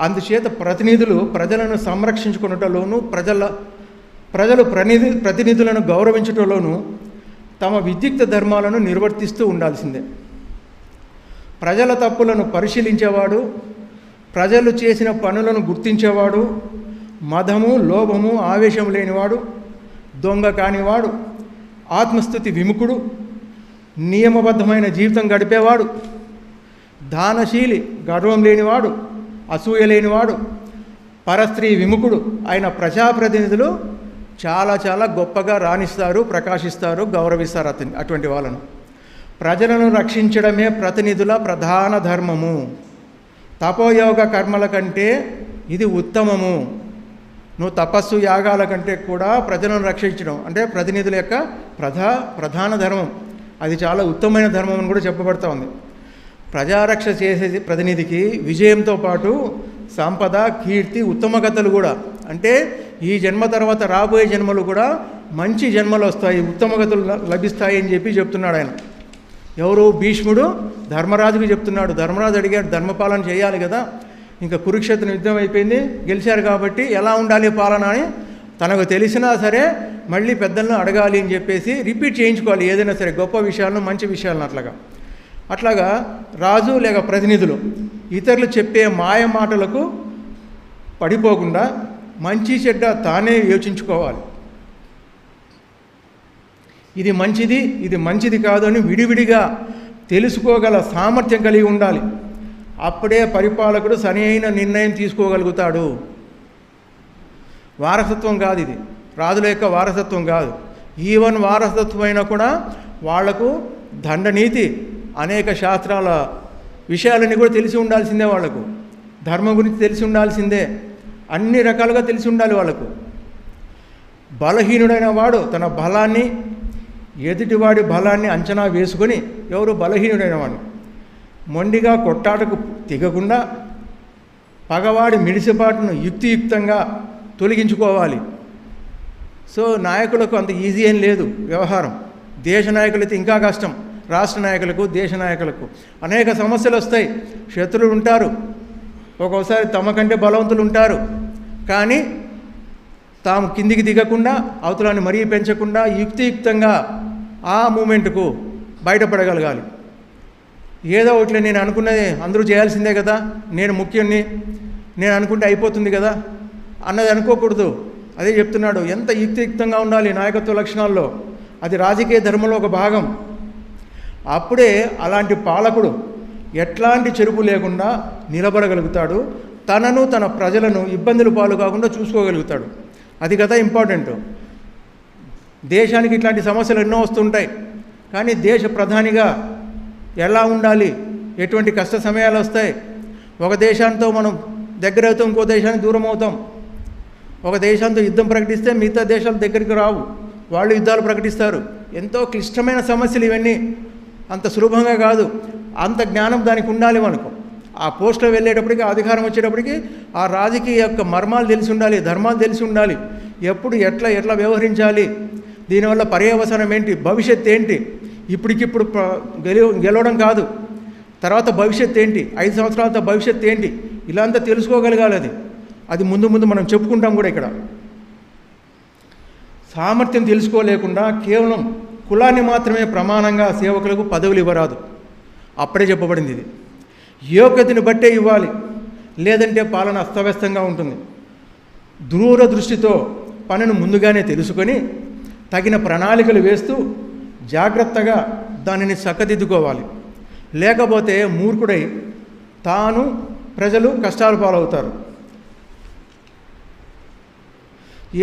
అందుచేత ప్రతినిధులు ప్రజలను సంరక్షించుకున్నటలోనూ ప్రజలు ప్రతినిధులను గౌరవించటంలోనూ తమ విద్యుక్త ధర్మాలను నిర్వర్తిస్తూ ఉండాల్సిందే. ప్రజల తప్పులను పరిశీలించేవాడు, ప్రజలు చేసిన పనులను గుర్తించేవాడు, మదము, లోభము, ఆవేశం లేనివాడు, దొంగ కానివాడు, ఆత్మస్థుతి విముఖుడు, నియమబద్ధమైన జీవితం గడిపేవాడు, దానశీలి, గర్వం లేనివాడు, అసూయ లేనివాడు, పరస్త్రీ విముఖుడు అయిన ప్రజాప్రతినిధులు చాలా చాలా గొప్పగా రాణిస్తారు, ప్రకాశిస్తారు, గౌరవిస్తారు అటువంటి వాళ్ళను. ప్రజలను రక్షించడమే ప్రతినిధుల ప్రధాన ధర్మము. తపోయోగ కర్మల కంటే ఇది ఉత్తమము. నువ్వు తపస్సు, యాగాల కంటే కూడా ప్రజలను రక్షించడం అంటే ప్రతినిధుల యొక్క ప్రధాన ధర్మం. అది చాలా ఉత్తమమైన ధర్మం అని కూడా చెప్పబడతా ఉంది. ప్రజారక్ష చేసే ప్రతినిధికి విజయంతో పాటు సంపద, కీర్తి, ఉత్తమగతలు కూడా, అంటే ఈ జన్మ తర్వాత రాబోయే జన్మలు కూడా మంచి జన్మలు వస్తాయి, ఉత్తమగతులు లభిస్తాయి అని చెప్పి చెప్తున్నాడు ఆయన. ఎవరు? భీష్ముడు ధర్మరాజుకి చెప్తున్నాడు. ధర్మరాజు అడిగాడు, ధర్మపాలన చేయాలి కదా, ఇంకా కురుక్షేత్రం యుద్ధం అయిపోయింది, గెలిచారు కాబట్టి ఎలా ఉండాలి పాలన అని తనకు తెలిసినా సరే మళ్ళీ పెద్దలను అడగాలి అని చెప్పేసి రిపీట్ చేయించుకోవాలి ఏదైనా సరే, గొప్ప విషయాలను, మంచి విషయాలను. అట్లాగా రాజు లేక ప్రతినిధులు ఇతరులు చెప్పే మాయ మాటలకు పడిపోకుండా మంచి చెడ్డ తానే యోచించుకోవాలి. ఇది మంచిది, ఇది మంచిది కాదు అని విడివిడిగా తెలుసుకోగల సామర్థ్యం కలిగి ఉండాలి. అప్పుడే పరిపాలకుడు సరైన నిర్ణయం తీసుకోగలుగుతాడు. వారసత్వం కాదు ఇది, రాజుల యొక్క వారసత్వం కాదు. ఈవెన్ వారసత్వం అయినా కూడా వాళ్లకు దండనీతి, అనేక శాస్త్రాల విషయాలన్నీ కూడా తెలిసి ఉండాల్సిందే, వాళ్లకు ధర్మం గురించి తెలిసి ఉండాల్సిందే, అన్ని రకాలుగా తెలిసి ఉండాలి వాళ్ళకు. బలహీనుడైన వాడు తన బలాన్ని, ఎదుటివాడి బలాన్ని అంచనా వేసుకొని, ఎవరు? బలహీనుడైన వాడు మొండిగా కొట్టాటకు దిగకుండా పగవాడి మిడిసిపాటును యుక్తియుక్తంగా తొలగించుకోవాలి. సో నాయకులకు అంత ఈజీ ఏం లేదు వ్యవహారం. దేశ నాయకులైతే ఇంకా కష్టం. రాష్ట్ర నాయకులకు, దేశ నాయకులకు అనేక సమస్యలు వస్తాయి. శత్రువులు ఉంటారు, ఒక్కోసారి తమ కంటే బలవంతులు ఉంటారు. కానీ తాము కిందికి దిగకుండా, అవతలాన్ని మరీ పెంచకుండా యుక్తియుక్తంగా ఆ మూమెంట్కు బయటపడగలగాలి. ఏదో ఒకటి నేను అనుకున్నది అందరూ చేయాల్సిందే కదా, నేను ముఖ్యాన్ని, నేను అనుకుంటే అయిపోతుంది కదా అన్నది అనుకోకూడదు. అదే చెప్తున్నాడు, ఎంత యుక్తియుక్తంగా ఉండాలి నాయకత్వ లక్షణాల్లో. అది రాజకీయ ధర్మంలో ఒక భాగం. అప్పుడే అలాంటి పాలకుడు ఎట్లాంటి చెరుపు లేకుండా నిలబడగలుగుతాడు, తనను తన ప్రజలను ఇబ్బందులు పాలు కాకుండా చూసుకోగలుగుతాడు. అది కదా ఇంపార్టెంట్. దేశానికి ఇట్లాంటి సమస్యలు ఎన్నో వస్తుంటాయి, కానీ దేశ ప్రధానిగా ఎలా ఉండాలి, ఎటువంటి కష్ట సమయాలు వస్తాయి. ఒక దేశంతో మనం దగ్గర అవుతాం, ఇంకో దేశానికి దూరం అవుతాం. ఒక దేశంతో యుద్ధం ప్రకటిస్తే మిగతా దేశాలు దగ్గరికి రావు, వాళ్ళు యుద్ధాలు ప్రకటిస్తారు. ఎంతో క్లిష్టమైన సమస్యలు ఇవన్నీ. అంత సులభంగా కాదు, అంత జ్ఞానం దానికి ఉండాలి మనకు. ఆ పోస్ట్లో వెళ్ళేటప్పటికి, అధికారం వచ్చేటప్పటికి ఆ రాజకీయ యొక్క మర్మాలు తెలిసి ఉండాలి, ధర్మాలు తెలిసి ఉండాలి, ఎప్పుడు ఎట్లా వ్యవహరించాలి, దీనివల్ల పర్యవసానం ఏంటి, భవిష్యత్తు ఏంటి, ఇప్పటికిప్పుడు గెలవడం కాదు, తర్వాత భవిష్యత్తు ఏంటి, 5 సంవత్సరాల భవిష్యత్తు ఏంటి, ఇలా అంతా తెలుసుకోగలగాలి. అది ముందు మనం చెప్పుకుంటాం కూడా. ఇక్కడ సామర్థ్యం తెలుసుకోలేకుండా కేవలం కులాన్ని మాత్రమే ప్రమాణంగా సేవకులకు పదవులు ఇవ్వరాదు. అప్పుడే చెప్పబడింది ఇది. యోగ్యతని బట్టే ఇవ్వాలి, లేదంటే పాలన అస్తవ్యస్తంగా ఉంటుంది. దూరదృష్టితో పనిని ముందుగానే తెలుసుకొని తగిన ప్రణాళికలు వేస్తూ జాగ్రత్తగా దానిని చక్కదిద్దుకోవాలి. లేకపోతే మూర్ఖుడై తాను, ప్రజలు కష్టాల పాలవుతారు.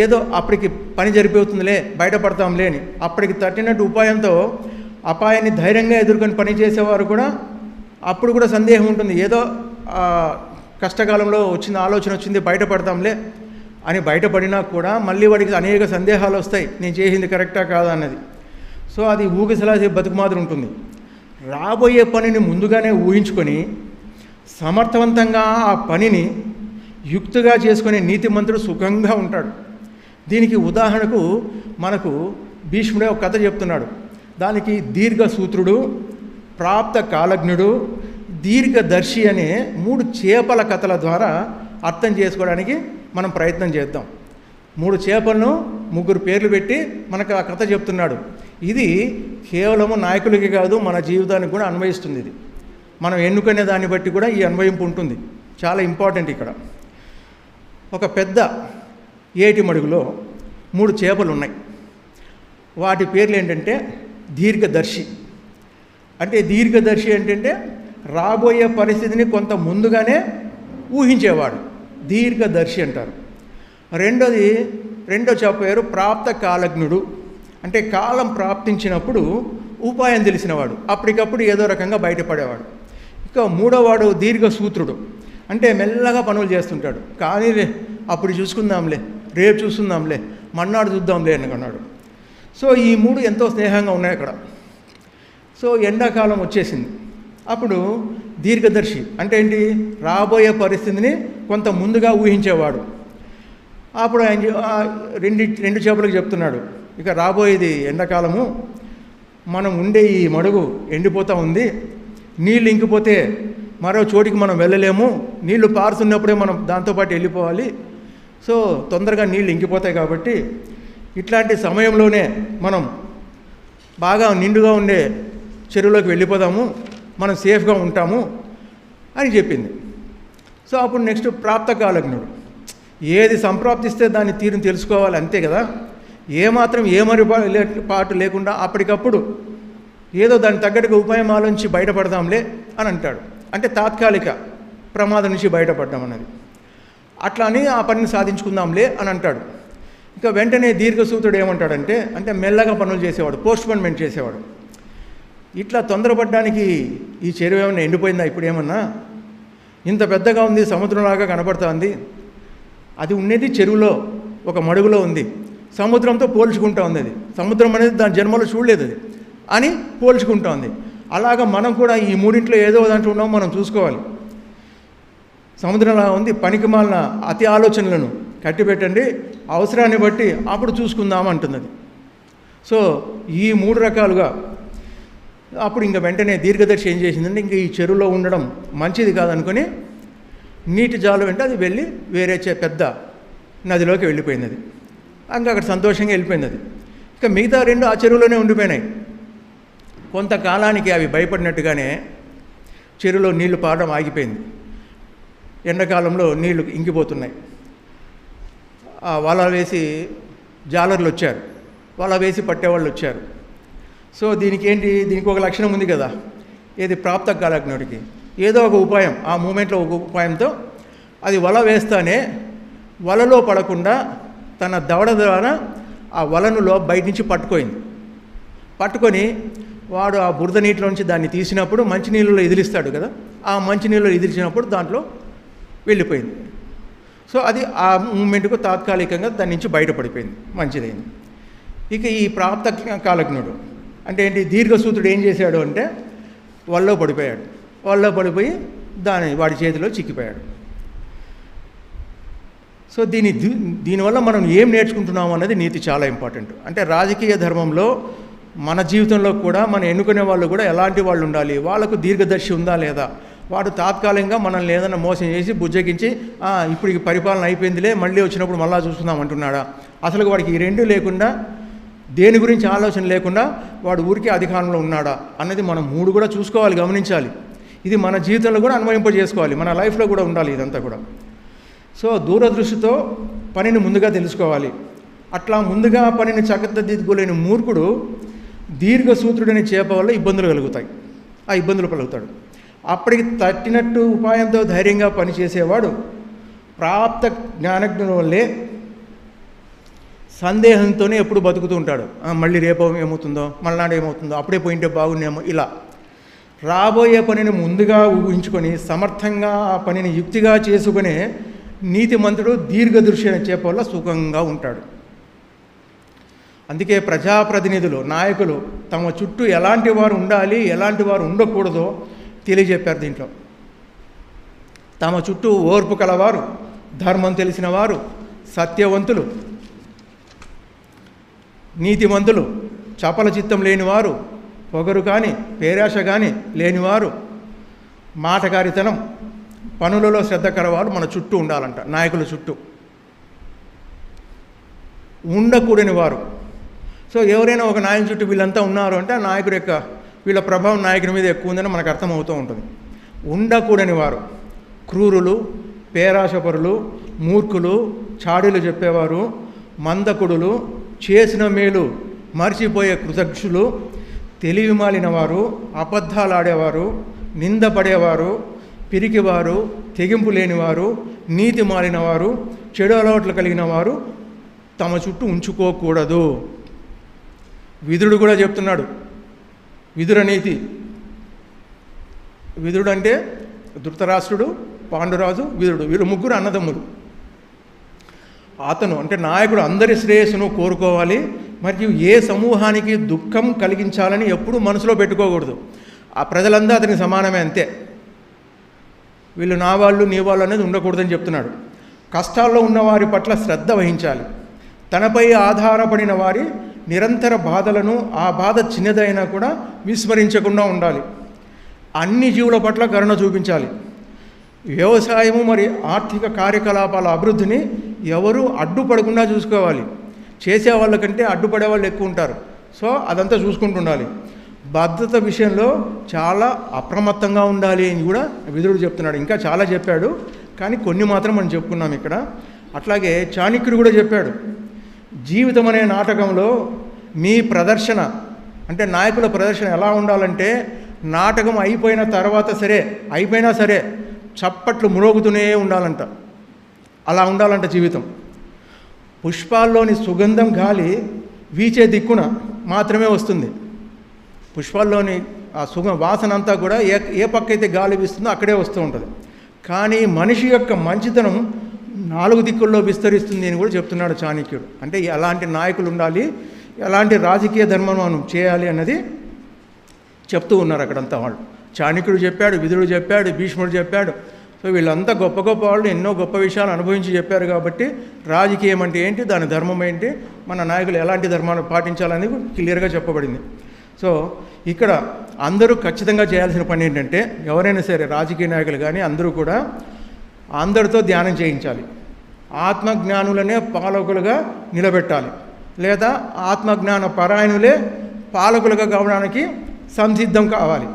ఏదో అప్పటికి పని జరిపోతుందిలే, బయటపడతాంలే అని అప్పటికి తట్టినట్టు ఉపాయంతో అపాయాన్ని ధైర్యంగా ఎదుర్కొని పనిచేసేవారు కూడా అప్పుడు కూడా సందేహం ఉంటుంది. ఏదో కష్టకాలంలో వచ్చిన ఆలోచన వచ్చింది, బయటపడతాంలే అని బయటపడినా కూడా మళ్ళీ వాడికి అనేక సందేహాలు వస్తాయి, నేను చేసింది కరెక్టా కాదా అన్నది. సో అది ఊగిసలాసే బతుకు మాదిరి ఉంటుంది. రాబోయే పనిని ముందుగానే ఊహించుకొని సమర్థవంతంగా ఆ పనిని యుక్తిగా చేసుకునే నీతిమంతుడు సుఖంగా ఉంటాడు. దీనికి ఉదాహరణకు మనకు భీష్ముడే ఒక కథ చెప్తున్నాడు. దానికి దీర్ఘసూత్రుడు, ప్రాప్త కాలజ్ఞుడు, దీర్ఘదర్శి అనే 3 చేపల కథల ద్వారా అర్థం చేసుకోవడానికి మనం ప్రయత్నం చేద్దాం. 3 చేపలను 3 పేర్లు పెట్టి మనకు ఆ కథ చెప్తున్నాడు. ఇది కేవలము నాయకులకి కాదు, మన జీవితానికి కూడా అన్వయిస్తుంది. ఇది మనం ఎన్నుకునే దాన్ని బట్టి కూడా ఈ అన్వయింపు ఉంటుంది. చాలా ఇంపార్టెంట్. ఇక్కడ ఒక పెద్ద ఏటి మడుగులో 3 చేపలు ఉన్నాయి. వాటి పేర్లు ఏంటంటే దీర్ఘదర్శి. అంటే దీర్ఘదర్శి ఏంటంటే రాబోయే పరిస్థితిని కొంత ముందుగానే ఊహించేవాడు, దీర్ఘదర్శి అంటారు. రెండో చేప పేరు ప్రాప్త కాలజ్ఞుడు. అంటే కాలం ప్రాప్తించినప్పుడు ఉపాయం తెలిసినవాడు, అప్పటికప్పుడు ఏదో రకంగా బయటపడేవాడు. ఇక 3వవాడు దీర్ఘసూత్రుడు. అంటే మెల్లగా పనులు చేస్తుంటాడు, కానీ అప్పుడు చూసుకుందాంలే, రేపు చూస్తుందాంలే, మన్నాడు చూద్దాంలే అనుకున్నాడు. సో ఈ 3 ఎంతో స్నేహంగా ఉన్నాయి అక్కడ. సో ఎండాకాలం వచ్చేసింది. అప్పుడు దీర్ఘదర్శి అంటే ఏంటి, రాబోయే పరిస్థితిని కొంత ముందుగా ఊహించేవాడు. అప్పుడు ఆయన 2 చేపలకు చెప్తున్నాడు, ఇక రాబోయేది ఎండాకాలము, మనం ఉండే ఈ మడుగు ఎండిపోతూ ఉంది, నీళ్ళు ఇంకిపోతే మరో చోటికి మనం వెళ్ళలేము, నీళ్లు పారుతున్నప్పుడే మనం దాంతోపాటు వెళ్ళిపోవాలి. సో తొందరగా నీళ్ళు ఇంకిపోతాయి కాబట్టి ఇట్లాంటి సమయంలోనే మనం బాగా నిండుగా ఉండే చెరువులోకి వెళ్ళిపోదాము, మనం సేఫ్గా ఉంటాము అని చెప్పింది. సో అప్పుడు నెక్స్ట్ ప్రాప్త కాలజ్ఞుడు. ఏది సంప్రాప్తిస్తే దాని తీరుని తెలుసుకోవాలి, అంతే కదా. ఏమాత్రం పాటు లేకుండా అప్పటికప్పుడు ఏదో దాని తగ్గట్టుగా ఉపాయం ఆలోచించి బయటపడదాంలే అని అంటాడు. అంటే తాత్కాలిక ప్రమాదం నుంచి బయటపడ్డాం అన్నది. అట్లా అని ఆ పనిని సాధించుకుందాంలే అని అంటాడు. ఇక వెంటనే దీర్ఘసూత్రుడు ఏమంటాడంటే, అంటే మెల్లగా పనులు చేసేవాడు, పోస్ట్పోన్మెంట్ చేసేవాడు. ఇట్లా తొందరపడడానికి ఈ చెరువు ఏమన్నా ఎండిపోయిందా, ఇప్పుడు ఏమన్నా ఇంత పెద్దగా ఉంది, సముద్రంలాగా కనపడుతుంది, అది ఉండేది చెరువులో ఒక మడుగులో ఉంది, సముద్రంతో పోల్చుకుంటా ఉంది. అది సముద్రం అనేది దాని జన్మలో చూడలేదు అది అని పోల్చుకుంటా ఉంది. అలాగా మనం కూడా ఈ 3 ఏదో దాంట్లో ఉన్నాం, మనం చూసుకోవాలి. సముద్రంలా ఉంది, పనికిమాలిన అతి ఆలోచనలను కట్టిపెట్టండి, అవసరాన్ని బట్టి అప్పుడు చూసుకుందాం అంటున్నది. సో ఈ 3 రకాలుగా అప్పుడు ఇంకా వెంటనే దీర్ఘదర్శి ఏం చేసిందంటే, ఇంక ఈ చెరువులో ఉండడం మంచిది కాదనుకొని నీటి జాలు వెంట అది వెళ్ళి వేరే పెద్ద నదిలోకి వెళ్ళిపోయింది. అది ఇంకా అక్కడ సంతోషంగా వెళ్ళిపోయింది. అది ఇక మిగతా 2 ఆ చెరువులోనే ఉండిపోయినాయి. కొంతకాలానికి అవి భయపడినట్టుగానే చెరువులో నీళ్లు పారడం ఆగిపోయింది. ఎండాకాలంలో నీళ్లు ఇంకిపోతున్నాయి. వల వేసి జాలర్లు వచ్చారు, వల వేసి పట్టేవాళ్ళు వచ్చారు. సో దీనికి ఒక లక్షణం ఉంది కదా, ఏది ప్రాప్త కాలజ్ఞుడికి ఏదో ఒక ఉపాయం, ఆ మూమెంట్లో ఒక ఉపాయంతో అది వల వేస్తానే వలలో పడకుండా తన దవడ ద్వారా ఆ వలను బయట నుంచి పట్టుకొని వాడు ఆ బురద నీటిలోంచి దాన్ని తీసినప్పుడు మంచినీళ్ళలో ఎదిలిస్తాడు కదా, ఆ మంచినీళ్ళలో ఎదిలిచినప్పుడు దాంట్లో వెళ్ళిపోయింది. సో అది ఆ మూమెంట్కు తాత్కాలికంగా దాని నుంచి బయటపడిపోయింది, మంచిదైంది. ఇక ఈ ప్రాప్త కాలజ్ఞుడు అంటే ఏంటి, దీర్ఘసూత్రుడు ఏం చేశాడు అంటే వల్లో పడిపోయాడు. వల్లో పడిపోయి వాడి చేతిలో చిక్కిపోయాడు. సో దీనివల్ల మనం ఏం నేర్చుకుంటున్నాం అన్నది నీతి చాలా ఇంపార్టెంట్. అంటే రాజకీయ ధర్మంలో మన జీవితంలో కూడా మనం ఎన్నుకునే వాళ్ళు కూడా ఎలాంటి వాళ్ళు ఉండాలి, వాళ్ళకు దీర్ఘదర్శి ఉందా లేదా, వాడు తాత్కాలికంగా మనల్ని ఏదైనా మోసం చేసి బుజ్జగించి ఇప్పుడు ఈ పరిపాలన అయిపోయిందిలే మళ్ళీ వచ్చినప్పుడు మళ్ళా చూసుకుందాం అంటున్నాడా, అసలు వాడికి ఈ రెండు లేకుండా దేని గురించి ఆలోచన లేకుండా వాడు ఊరికే అధికారంలో ఉన్నాడా అన్నది మనం మూడు కూడా చూసుకోవాలి, గమనించాలి. ఇది మన జీవితంలో కూడా అన్వయింపజేసుకోవాలి, మన లైఫ్లో కూడా ఉండాలి ఇదంతా కూడా. సో దూరదృష్టితో పనిని ముందుగా తెలుసుకోవాలి. అట్లా ముందుగా పనిని చక్కదిద్దుకోలేని మూర్ఖుడు దీర్ఘసూత్రుడని చేప వల్ల ఇబ్బందులు కలుగుతాయి, ఆ ఇబ్బందులు కలుగుతాడు. అప్పటికి తట్టినట్టు ఉపాయంతో ధైర్యంగా పనిచేసేవాడు ప్రాప్త జ్ఞానజ్ఞుల వల్లే సందేహంతోనే ఎప్పుడు బతుకుతూ ఉంటాడు. మళ్ళీ రేపు ఏమవుతుందో, మళ్ళాడు ఏమవుతుందో, అప్పుడే పోయింటే బాగుండేమో, ఇలా రాబోయే పనిని ముందుగా ఊహించుకొని సమర్థంగా ఆ పనిని యుక్తిగా చేసుకునే నీతిమంతుడు దీర్ఘదృష్టి అనే చేప వల్ల సుఖంగా ఉంటాడు. అందుకే ప్రజాప్రతినిధులు, నాయకులు తమ చుట్టూ ఎలాంటి వారు ఉండాలి, ఎలాంటి వారు ఉండకూడదో తెలియజెప్పారు. దీంట్లో తమ చుట్టూ ఓర్పు కలవారు, ధర్మం తెలిసిన వారు, సత్యవంతులు, నీతిమంతులు, చపల చిత్తం లేనివారు, పొగరు కానీ పేరాశ కానీ లేనివారు, మాటకారితనం, పనులలో శ్రద్ధ కలవారు మన చుట్టూ ఉండాలంట. నాయకుల చుట్టూ ఉండకూడని వారు. సో ఎవరైనా ఒక నాయకుని చుట్టూ వీళ్ళంతా ఉన్నారు అంటే ఆ నాయకుడి యొక్క వీళ్ళ ప్రభావం నాయకుని మీద ఎక్కువ ఉందని మనకు అర్థమవుతూ ఉంటుంది. ఉండకూడని వారు క్రూరులు, పేరాశపరులు, మూర్ఖులు, చాడీలు చెప్పేవారు, మందకుడులు, చేసిన మేలు మర్చిపోయే కృతజ్ఞులు, తెలివి మాలిన వారు, అబద్ధాలు ఆడేవారు, నిందపడేవారు, పిరికివారు, తెగింపు లేనివారు, నీతి మాలిన వారు, చెడు అలవాట్లు కలిగిన వారు తమ చుట్టూ ఉంచుకోకూడదు. విదురుడు కూడా చెప్తున్నాడు, విదుర నీతి. విదురుడు అంటే ధృతరాష్ట్రుడు, పాండురాజు, విదురుడు, వీళ్ళు ముగ్గురు అన్నదమ్ములు. అతను అంటే నాయకుడు అందరి శ్రేయస్సును కోరుకోవాలి, మరియు ఏ సమూహానికి దుఃఖం కలిగించాలని ఎప్పుడూ మనసులో పెట్టుకోకూడదు. ఆ ప్రజలందరూ అతనికి సమానమే, అంతే. వీళ్ళు నా వాళ్ళు నీ వాళ్ళు అనేది ఉండకూడదని చెప్తున్నాడు. కష్టాల్లో ఉన్నవారి పట్ల శ్రద్ధ వహించాలి. తనపై ఆధారపడిన వారి నిరంతర బాధలను, ఆ బాధ చిన్నదైనా కూడా విస్మరించకుండా ఉండాలి. అన్ని జీవుల పట్ల కరుణ చూపించాలి. వ్యవసాయము మరి ఆర్థిక కార్యకలాపాల అభివృద్ధిని ఎవరు అడ్డుపడకుండా చూసుకోవాలి. చేసే వాళ్ళకంటే అడ్డుపడే వాళ్ళు ఎక్కువ ఉంటారు. సో అదంతా చూసుకుంటుండాలి. భద్రత విషయంలో చాలా అప్రమత్తంగా ఉండాలి అని కూడా విదురుడు చెప్తున్నాడు. ఇంకా చాలా చెప్పాడు, కానీ కొన్ని మాత్రం మనం చెప్పుకున్నాం ఇక్కడ. అట్లాగే చాణక్యుడు కూడా చెప్పాడు, జీవితం అనే నాటకంలో మీ ప్రదర్శన అంటే నాయకుల ప్రదర్శన ఎలా ఉండాలంటే, నాటకం అయిపోయిన తర్వాత అయిపోయినా సరే చప్పట్లు మ్రోగుతూనే ఉండాలంట. అలా ఉండాలంట జీవితం. పుష్పాల్లోని సుగంధం గాలి వీచే దిక్కున మాత్రమే వస్తుంది. పుష్పాల్లోని ఆ వాసన అంతా కూడా ఏ పక్క అయితే గాలి వీస్తుందో అక్కడే వస్తూ ఉంటుంది. కానీ మనిషి యొక్క మంచితనం 4 దిక్కుల్లో విస్తరిస్తుంది అని కూడా చెప్తున్నాడు చాణక్యుడు. అంటే ఎలాంటి నాయకులు ఉండాలి, ఎలాంటి రాజకీయ ధర్మం మనం చేయాలి అన్నది చెప్తూ ఉన్నారు అక్కడంతా వాళ్ళు. చాణక్యుడు చెప్పాడు, విదురుడు చెప్పాడు, భీష్ముడు చెప్పాడు. సో వీళ్ళంతా గొప్ప గొప్ప వాళ్ళు ఎన్నో గొప్ప విషయాలు అనుభవించి చెప్పారు. కాబట్టి రాజకీయం అంటే ఏంటి, దాని ధర్మం ఏంటి, మన నాయకులు ఎలాంటి ధర్మాన్ని పాటించాలని క్లియర్గా చెప్పబడింది. సో ఇక్కడ అందరూ ఖచ్చితంగా చేయాల్సిన పని ఏంటంటే, ఎవరైనా సరే రాజకీయ నాయకులు కానీ అందరూ కూడా అందరితో ధ్యానం చేయించాలి. ఆత్మజ్ఞానులనే పాలకులుగా నిలబెట్టాలి, లేదా ఆత్మజ్ఞాన పరాయణులే పాలకులుగా కావడానికి సంసిద్ధం కావాలి.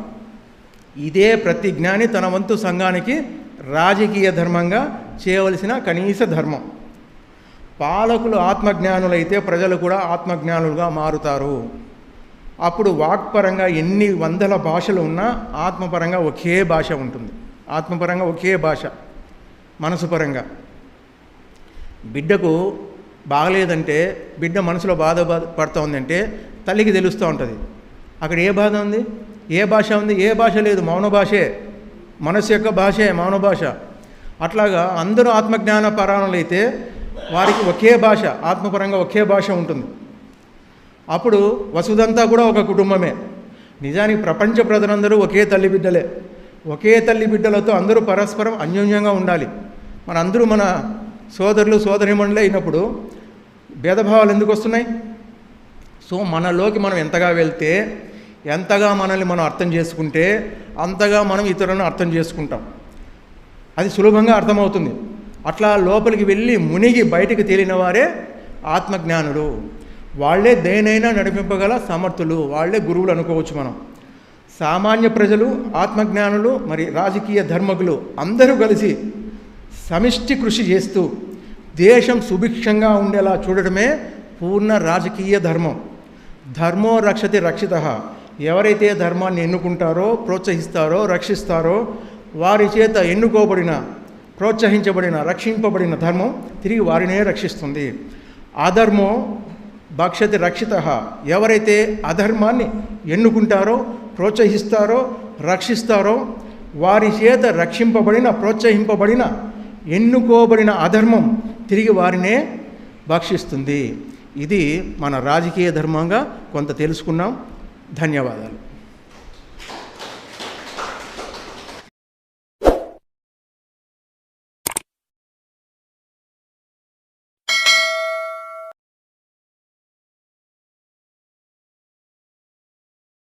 ఇదే ప్రతి జ్ఞాని తన వంతు సంఘానికి రాజకీయ ధర్మంగా చేయవలసిన కనీస ధర్మం. పాలకులు ఆత్మజ్ఞానులైతే ప్రజలు కూడా ఆత్మజ్ఞానులుగా మారుతారు. అప్పుడు వాక్పరంగా ఎన్ని వందల భాషలు ఉన్నా ఆత్మపరంగా ఒకే భాష ఉంటుంది. ఆత్మపరంగా ఒకే భాష, మనసుపరంగా. బిడ్డకు బాగలేదంటే, బిడ్డ మనసులో బాధపడుతూ ఉందంటే తల్లికి తెలుస్తూ ఉంటుంది. అక్కడ ఏ బాధ ఉంది, ఏ భాష ఉంది? ఏ భాష లేదు, మౌన భాషే. మనసు యొక్క భాషే మౌన భాష. అట్లాగా అందరూ ఆత్మజ్ఞాన పరాయణులైతే వారికి ఒకే భాష, ఆత్మపరంగా ఒకే భాష ఉంటుంది. అప్పుడు వసుదంతా కూడా ఒక కుటుంబమే. నిజానికి ప్రపంచ ప్రజలందరూ ఒకే తల్లి బిడ్డలే. ఒకే తల్లి బిడ్డలతో అందరూ పరస్పరం అన్యోన్యంగా ఉండాలి. అందరూ మన సోదరులు సోదరీమణులే అయినప్పుడు భేదభావాలు ఎందుకు వస్తున్నాయి? సో మనలోకి మనం ఎంతగా వెళ్తే, ఎంతగా మనల్ని మనం అర్థం చేసుకుంటే అంతగా మనం ఇతరులను అర్థం చేసుకుంటాం. అది సులభంగా అర్థమవుతుంది. అట్లా లోపలికి వెళ్ళి మునిగి బయటికి తేలిన వారే ఆత్మజ్ఞానులు. వాళ్ళే దేనైనా నడిపింపగల సమర్థులు, వాళ్ళే గురువులు అనుకోవచ్చు మనం. సామాన్య ప్రజలు, ఆత్మజ్ఞానులు, మరి రాజకీయ ధర్మకులు అందరూ కలిసి సమిష్టి కృషి చేస్తూ దేశం సుభిక్షంగా ఉండేలా చూడటమే పూర్ణ రాజకీయ ధర్మం. ధర్మో రక్షతి రక్షితః. ఎవరైతే ధర్మాన్ని ఎన్నుకుంటారో, ప్రోత్సహిస్తారో, రక్షిస్తారో వారి చేత ఎన్నుకోబడిన, ప్రోత్సహించబడిన, రక్షింపబడిన ధర్మం తిరిగి వారినే రక్షిస్తుంది. అధర్మో భక్షతి రక్షితః. ఎవరైతే అధర్మాన్ని ఎన్నుకుంటారో, ప్రోత్సహిస్తారో, రక్షిస్తారో వారి చేత రక్షింపబడిన, ప్రోత్సహింపబడిన, ఎన్నుకోబడిన అధర్మం తిరిగి వారినే భక్షిస్తుంది. ఇది మన రాజకీయ ధర్మంగా కొంత తెలుసుకున్నాం. ధన్యవాదాలు.